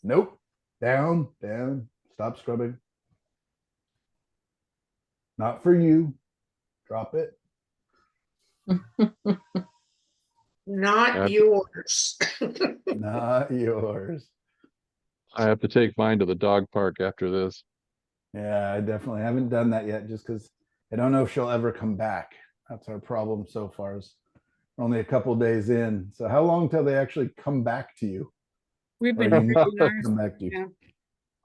Nope. Down, down. Stop scrubbing. Not for you. Drop it. Not yours. Not yours. I have to take mine to the dog park after this. Yeah, I definitely haven't done that yet, just because I don't know if she'll ever come back. That's our problem so far. Is we're only a couple days in. So how long till they actually come back to you? We've Or been you training know ours, come back to you? yeah.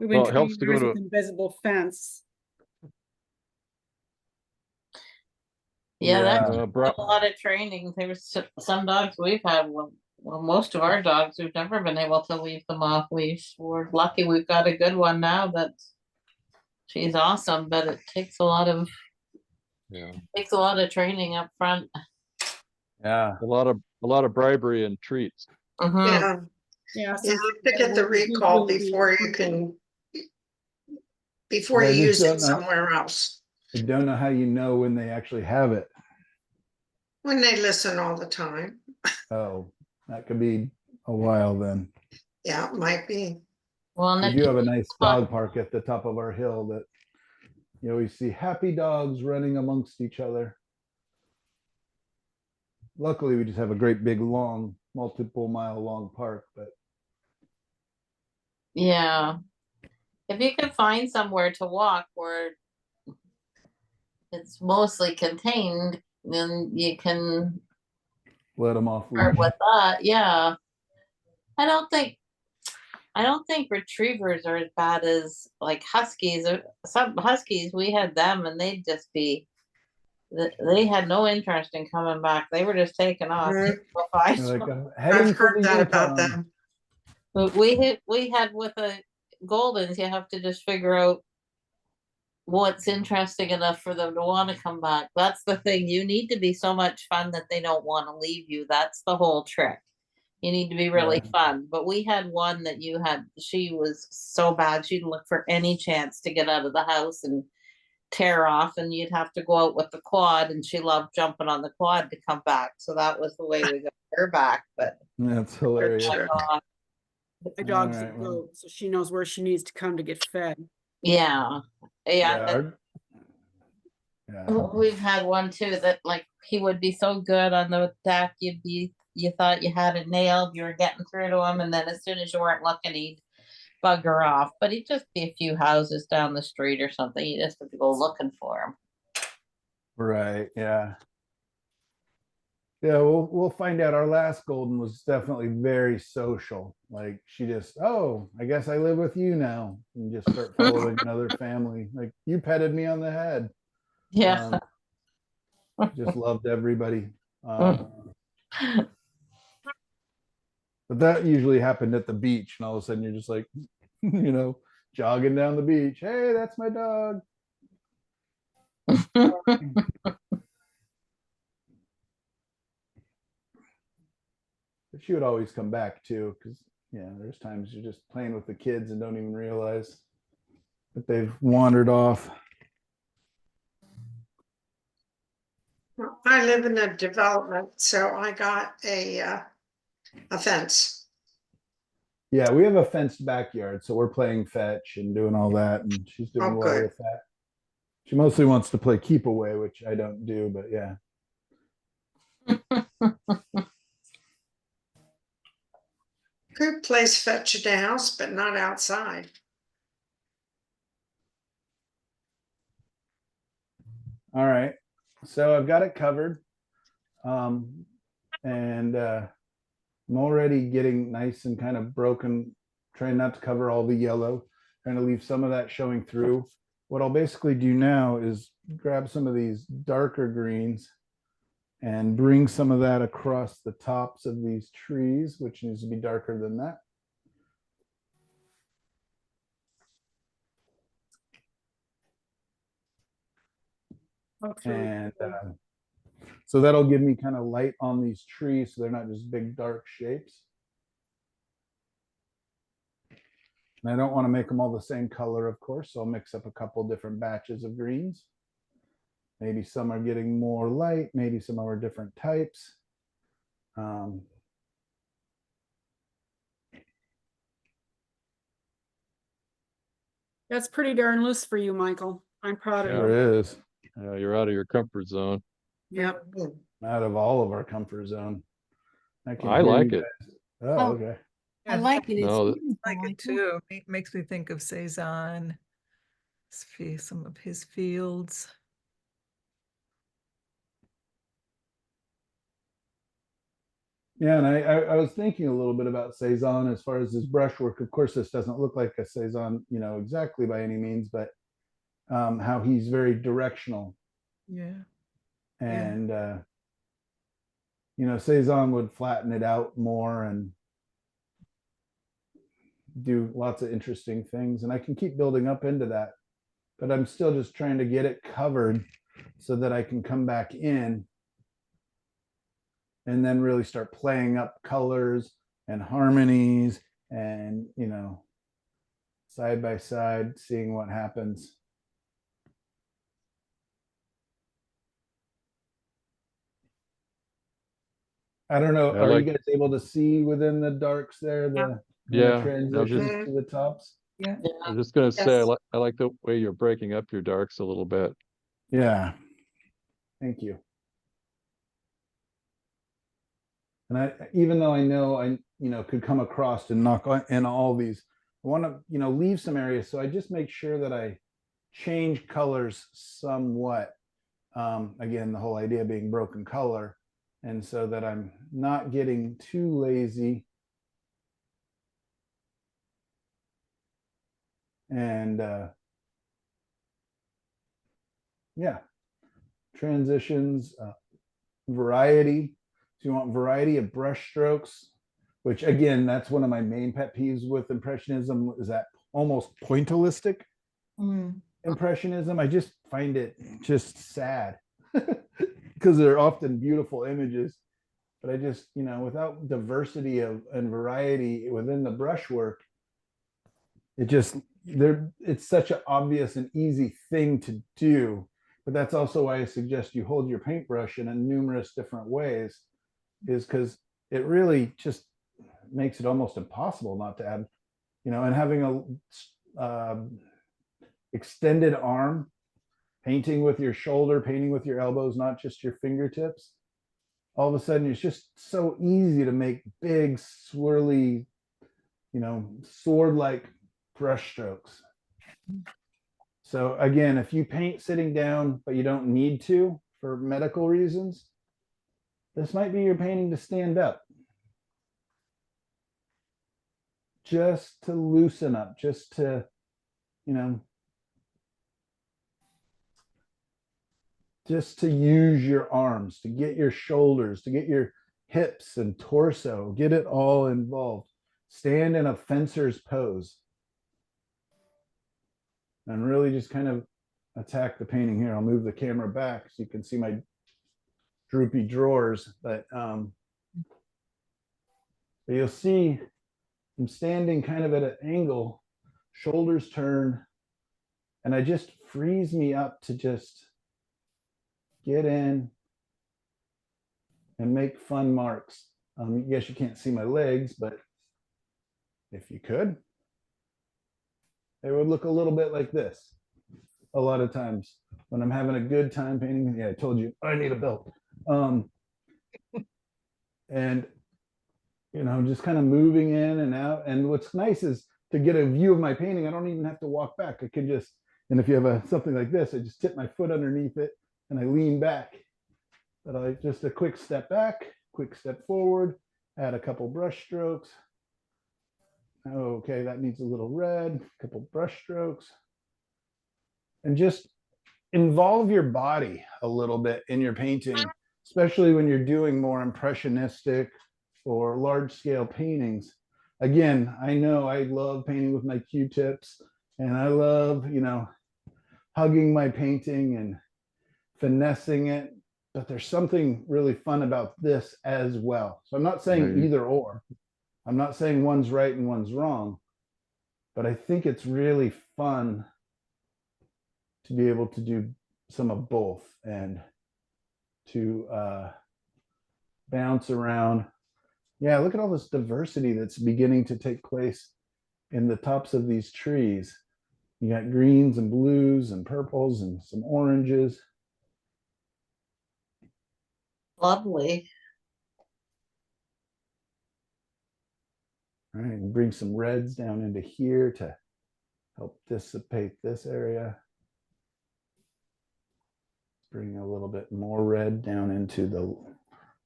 We've been Well, it helps training to go ours to- with invisible fence. Yeah, that Yeah. took a lot of training. There's some dogs we've had, well, most of our dogs, we've never been able to leave them off leash. We're lucky we've got a good one now that she's awesome, but it takes a lot of training up front. Yeah. A lot of bribery and treats. Mhm. Yeah, Yeah. you have to get the recall before you can, before Yeah, I you just use it don't know. somewhere else. I don't know how you know when they actually have it. When they listen all the time. Oh, that could be a while then. Yeah, it might be. Well, and We it do have a nice fun. dog park at the top of our hill that you always see happy dogs running amongst each other. Luckily, we just have a great big long, multiple mile long park, but Yeah. If you can find somewhere to walk where it's mostly contained, then you can let them off start leash. with that. Yeah. I don't think retrievers are as bad as like huskies. Some huskies, we had them and they'd just be, they had no interest in coming back. They were just taking off. Mhm. They're like, "I'm heading I've for heard the that about Yukon." them. But we had with the Goldens, you have to just figure out what's interesting enough for them to want to come back. That's the thing. You need to be so much fun that they don't want to leave you. That's the whole trick. You need to be really Yeah. fun. But we had one that she was so bad. She'd look for any chance to get out of the house and tear off, and you'd have to go out with the quad, and she loved jumping on the quad to come back. So that was the way we got her back. But That's hilarious. Sure. My dog's a Alright, well. goat, so she knows where she needs to come to get fed. yeah, Yeah, Yeah. we've had one too that like he would be so good on the deck, you thought you had it nailed, you were getting through to him, and then as soon as you weren't looking, he'd bugger off. But he'd just be a few houses down the street or something. You just have to go looking for him. Right. Yeah. Yeah, we'll find out. Our last golden was definitely very social. Like she just, oh, I guess I live with you now, and just start following another family. Like you petted me on the head. Yeah. Just loved everybody. But that usually happened at the beach, and all of a sudden you're just like, jogging down the beach. Hey, that's my dog. But she would always come back too, because there's times you're just playing with the kids and don't even realize that they've wandered off. I live in a development, so I got a fence. Yeah, we have a fenced backyard, so we're playing fetch and doing all that, and she's doing Oh, well good. with that. She mostly wants to play keep away, which I don't do, but yeah. Coop plays fetch at the house, but not outside. All right, so I've got it covered, and I'm already getting nice and kind of broken, trying not to cover all the yellow, trying to leave some of that showing through. What I'll basically do now is grab some of these darker greens and bring some of that across the tops of these trees, which needs to be darker than that. And so that'll give me kind of light on these trees, so they're not just big dark shapes. And I don't want to make them all the same color, of course, so I'll mix up a couple different batches of greens. Maybe some are getting more light, maybe some are different types. That's pretty darn loose for you, Michael. I'm proud of you. Sure is. You're out of your comfort zone. Yep. Out of all of our comfort zone. I hear like you it. guys. Oh, Oh. okay. I Yeah, like it. It's No, beautiful, I like it Michael. too. It makes me think of Cezanne. Some of his fields. Yeah, and I was thinking a little bit about Cezanne as far as his brushwork. Of course, this doesn't look like a Cezanne, exactly by any means, but how he's very directional. Yeah. And Cezanne would flatten it out more and do lots of interesting things. And I can keep building up into that, but I'm still just trying to get it covered so that I can come back in and then really start playing up colors and harmonies and, side by side, seeing what happens. I don't know. Are you guys able to see within the darks there, the transitions to the tops? Yeah. I was just gonna say, Yes. I like the way you're breaking up your darks a little bit. Yeah. Thank you. And even though I know I, could come across and knock in all these, I want to, leave some areas. So I just make sure that I change colors somewhat. Again, the whole idea being broken color. And so that I'm not getting too lazy. And yeah, transitions, variety. So you want variety of brush strokes, which again, that's one of my main pet peeves with Impressionism, is that almost pointillistic Impressionism. I just find it just sad because they're often beautiful images, but I just, without diversity and variety within the brushwork, it's such an obvious and easy thing to do. But that's also why I suggest you hold your paintbrush in numerous different ways, is because it really just makes it almost impossible not to add, and having extended arm, painting with your shoulder, painting with your elbows, not just your fingertips, all of a sudden it's just so easy to make big, swirly, sword-like brush strokes. So again, if you paint sitting down, but you don't need to for medical reasons, this might be your painting to stand up. Just to loosen up, just to, just to use your arms, to get your shoulders, to get your hips and torso, get it all involved. Stand in a fencer's pose. And really just kind of attack the painting here. I'll move the camera back so you can see my droopy drawers, but you'll see I'm standing kind of at an angle, shoulders turn, and I just frees me up to just get in and make fun marks. Yes, you can't see my legs, but if you could, it would look a little bit like this. A lot of times when I'm having a good time painting, yeah, I told you I need a belt. And just kind of moving in and out. And what's nice is to get a view of my painting, I don't even have to walk back. I can just, and if you have something like this, I just tip my foot underneath it and I lean back. But I just a quick step back, quick step forward, add a couple brush strokes. Okay, that needs a little red, a couple brush strokes. And just involve your body a little bit in your painting, especially when you're doing more impressionistic or large scale paintings. Again, I know I love painting with my Q-tips and I love, hugging my painting and finessing it, but there's something really fun about this as well. So I'm not saying Right. either or. I'm not saying one's right and one's wrong, but I think it's really fun to be able to do some of both and to bounce around. Yeah, look at all this diversity that's beginning to take place in the tops of these trees. You got greens and blues and purples and some oranges. Lovely. All right, and bring some reds down into here to help dissipate this area. Bring a little bit more red down into the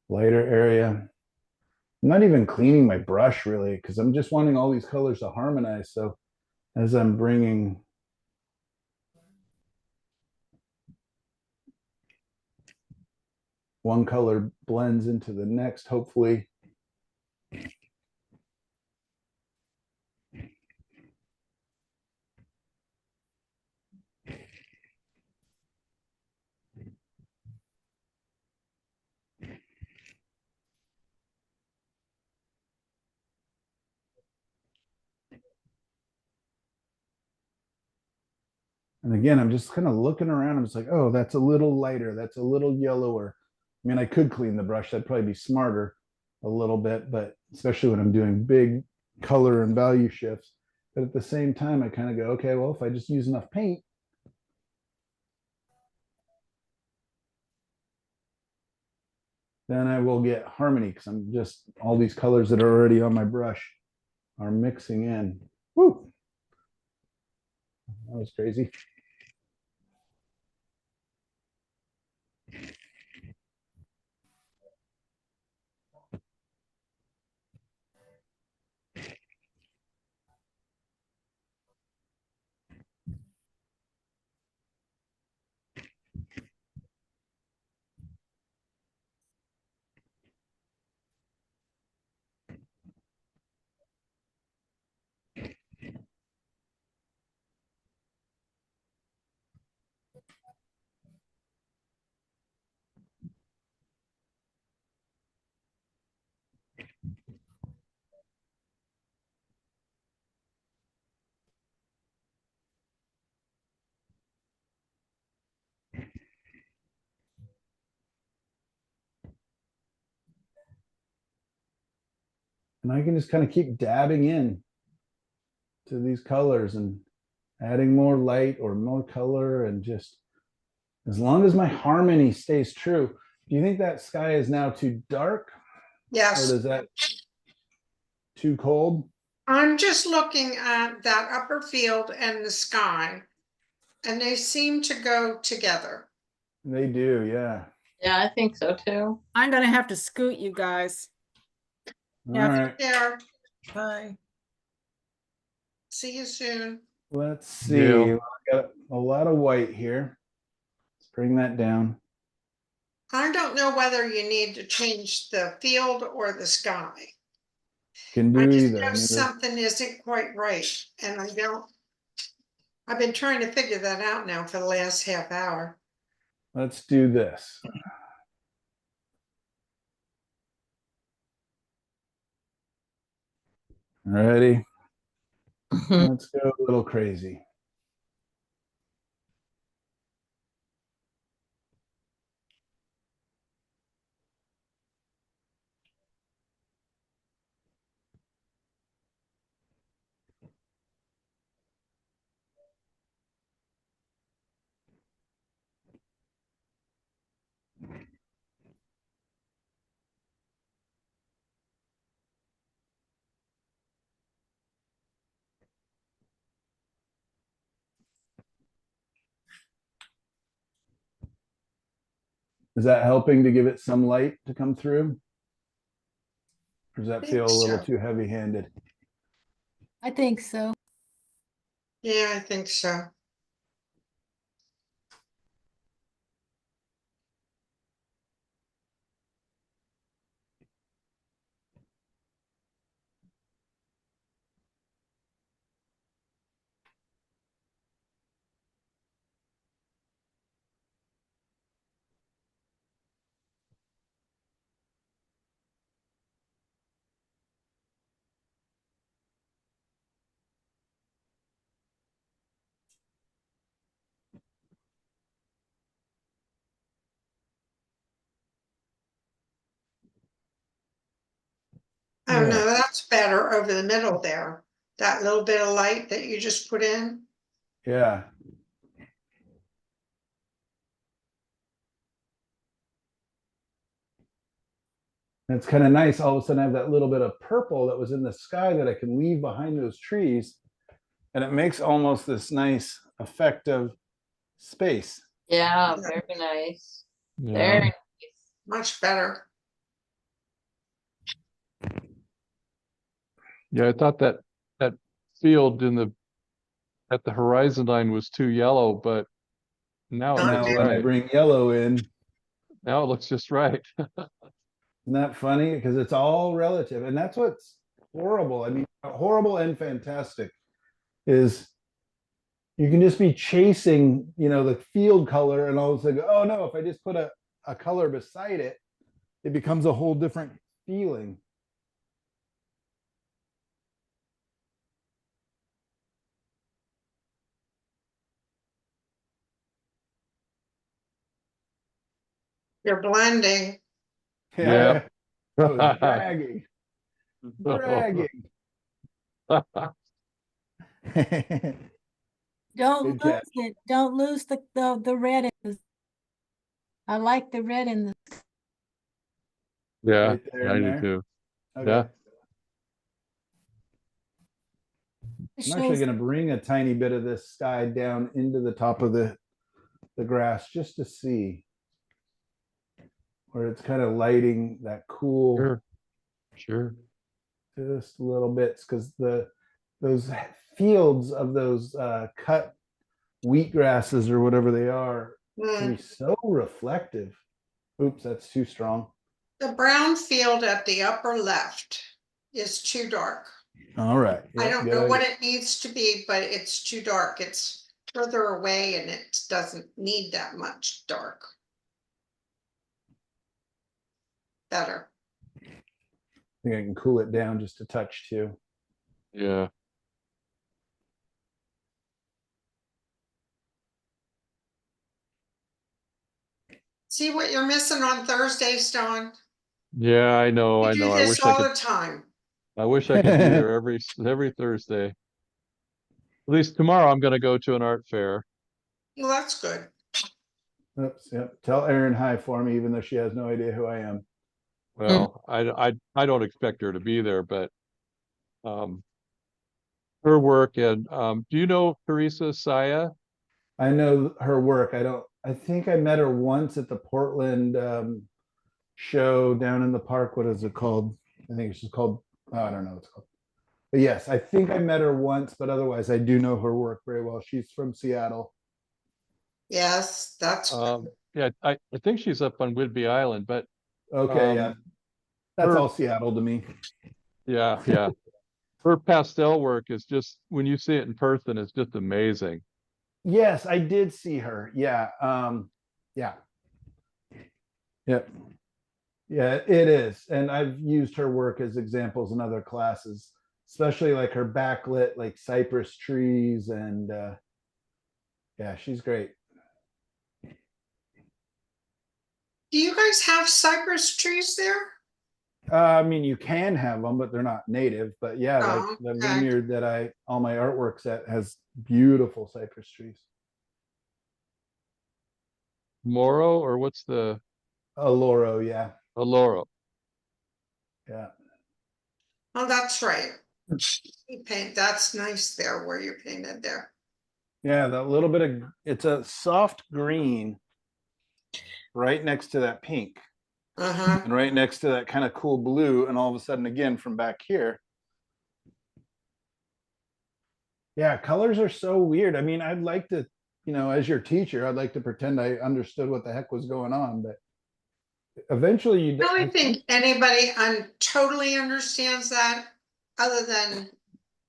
lighter area. I'm not even cleaning my brush really because I'm just wanting all these colors to harmonize. So as I'm bringing one color blends into the next, hopefully. And again, I'm just kind of looking around. I'm just like, oh, that's a little lighter. That's a little yellower. I mean, I could clean the brush. That'd probably be smarter a little bit, but especially when I'm doing big color and value shifts. But at the same time, I kind of go, okay, well, if I just use enough paint, then I will get harmony because I'm just, all these colors that are already on my brush are mixing in. Woo! That was crazy. And I can just kind of keep dabbing in to these colors and adding more light or more color, and just as long as my harmony stays true. Do you think that sky is now too dark, or Yes, does that too cold? I'm just looking at that upper field and the sky, and they seem to go together. They do, yeah. Yeah, I think so too. I'm gonna have to scoot you guys. All Yeah. right, There, Bye. see you soon. let's see. Yeah. We got a lot of white here. Let's bring that down. I don't know whether you need to change the field or the sky. Can I do just either. know Neither. something isn't quite right, and I've been trying to figure that out now for the last half hour. Let's do this. Ready? Let's go a little crazy. Is that helping to give it some light to come through? Or does that I feel a think little so. too heavy-handed? I think so. Yeah, I think so. Oh Yeah. no, that's better over the middle there. That little bit of light that you just put in. Yeah. And it's kind of nice. All of a sudden, I have that little bit of purple that was in the sky that I can leave behind those trees. And it makes almost this nice effect of space. Yeah, very nice. Yeah. Very nice. Much better. Yeah, I thought that that field at the horizon line was too yellow, but now it Not looks Now, good. when I right. bring yellow in, Now it looks just right. isn't that funny? Because it's all relative. And that's what's horrible. I mean, horrible and fantastic is you can just be chasing, the field color, and all of a sudden, oh no, if I just put a color beside it, it becomes a whole different feeling. You're blending. Yeah. I was Yeah. dragging. Don't Good catch. lose it. Don't lose the red. I like the red in the. Yeah, Right there I and do there. too. Okay. Yeah. I'm actually going to bring a tiny bit of this sky down into the top of the grass just to see where it's kind of lighting that cool, Sure. Sure. just little bits, because those fields of those cut wheat grasses or whatever they are can Mm. be so reflective. Oops, that's too strong. The brown field at the upper left is too dark. All right. I Yeah, don't good know what idea. it needs to be, but it's too dark. It's further away and it doesn't need that much dark. Better. I think I can cool it down just a touch too. Yeah. See what you're missing on Thursdays, Dawn? Yeah, I know, You I do know. this all the time. I wish I could be there every Thursday. least tomorrow I'm gonna go to an art fair. Well, that's good. Oops, yep. Tell Erin hi for me, even though she has no idea who I am. Well, I don't expect her to be there, but um her work and do you know Teresa Saya? I know her work. I think I met her once at the Portland show down in the park. What is it called? I think it's just called, oh, I don't know what it's called. But yes, I think I met her once, but otherwise I do know her work very well. She's from Seattle. Yes, that's, Yeah, I think she's up on Whidbey Island, but Okay, yeah. That's her- all Seattle to me. yeah. Her pastel work is just, when you see it in person, it's just amazing. Yes, I did see her. Yeah. Yeah. Yep. Yeah, it is. And I've used her work as examples in other classes, especially like her backlit, like cypress trees. And yeah, she's great. do you guys have cypress trees there? I mean, you can have them, but they're not native. But yeah, like Oh, the okay. vineyard that all my artwork's at has beautiful cypress trees. Moro, or what's the Aloro, yeah. Aloro? Yeah. Oh, that's right. You paint, that's nice there where you painted there. Yeah, that little bit of, it's a soft green right next to that pink Uh-huh. and right next to that kind of cool blue. And all of a sudden, again, from back here. Yeah, colors are so weird. I mean, I'd like to, as your teacher, I'd like to pretend I understood what the heck was going on, but eventually you I don't think anybody totally understands that other than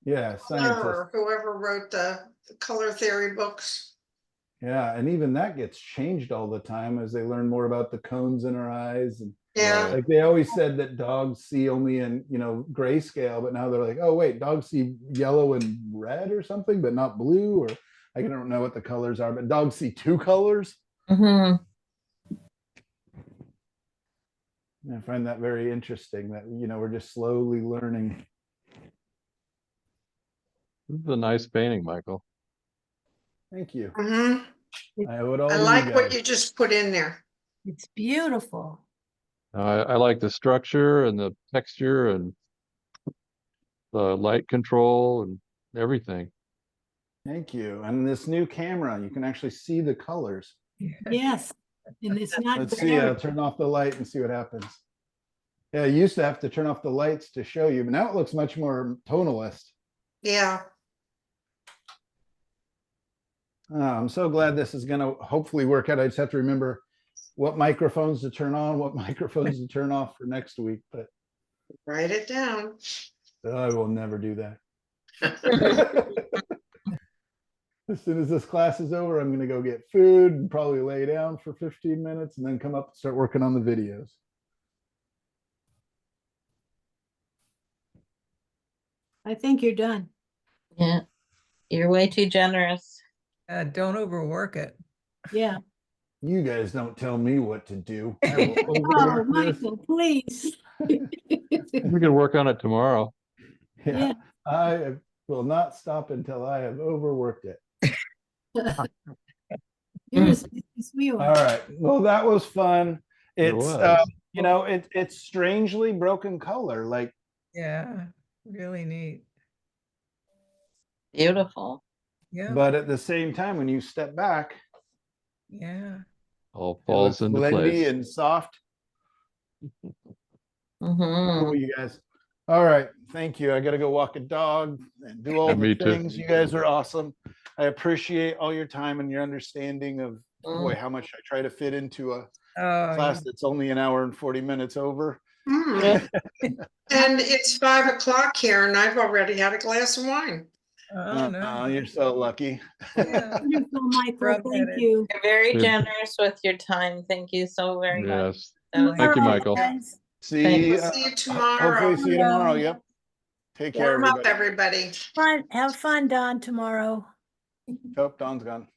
yeah, Color scientists. or whoever wrote the color theory books. Yeah, and even that gets changed all the time as they learn more about the cones in our eyes. And Yeah, like they always said that dogs see only in, grayscale, but now they're like, oh wait, dogs see yellow and red or something, but not blue, or I don't know what the colors are, but dogs see two colors. Mhm. I find that very interesting that, we're just slowly learning. This is a nice painting, Michael. Thank you. mhm. I owe it all I to you like what guys. you just put in there. It's beautiful. I like the structure and the texture and the light control and everything. Thank you. And this new camera, you can actually see the colors. Yes. And it's not Let's see, I'll glare. turn off the light and see what happens. Yeah, I used to have to turn off the lights to show you, but now it looks much more tonalist. Yeah, I'm so glad this is going to hopefully work out. I just have to remember what microphones to turn on, what microphones to turn off for next week, but write it down. I will never do that. As soon as this class is over, I'm going to go get food and probably lay down for 15 minutes and then come up and start working on the videos. I think you're done. Yeah, you're way too generous. Don't overwork it. Yeah. You guys don't tell me what to do. I will Oh, overwork this. Michael, please. We can work on it tomorrow. Yeah, I will not stop until I have overworked it. You're as big as we All are. right. Well, that was fun. It It's was. it's strangely broken color. Like Yeah, really neat. Beautiful. Yeah, but at the same time, when you step back, yeah. All it looks falls into blendy place. and soft. Hmm. Cool, you guys. All right. Thank you. I got to go walk a dog and do all Yeah, the me too. things. You guys are awesome. I appreciate all your time and your understanding of boy, how much I try to fit into a Oh, class that's only an hour and 40 minutes over. Mm. And it's 5 o'clock here and I've already had a glass of wine. oh no. You're so lucky. Yeah. Wonderful, Michael. Thank Redheaded. you. You're very Good. generous with your time. Thank you so very much. Yes. That was Thank you, All right, Michael. guys. See, We'll see you tomorrow. hopefully see you tomorrow. Tomorrow. Yep. Take care, Warm up, everybody. everybody. Fun. Have fun, Don, tomorrow. Oh, Dawn's gone.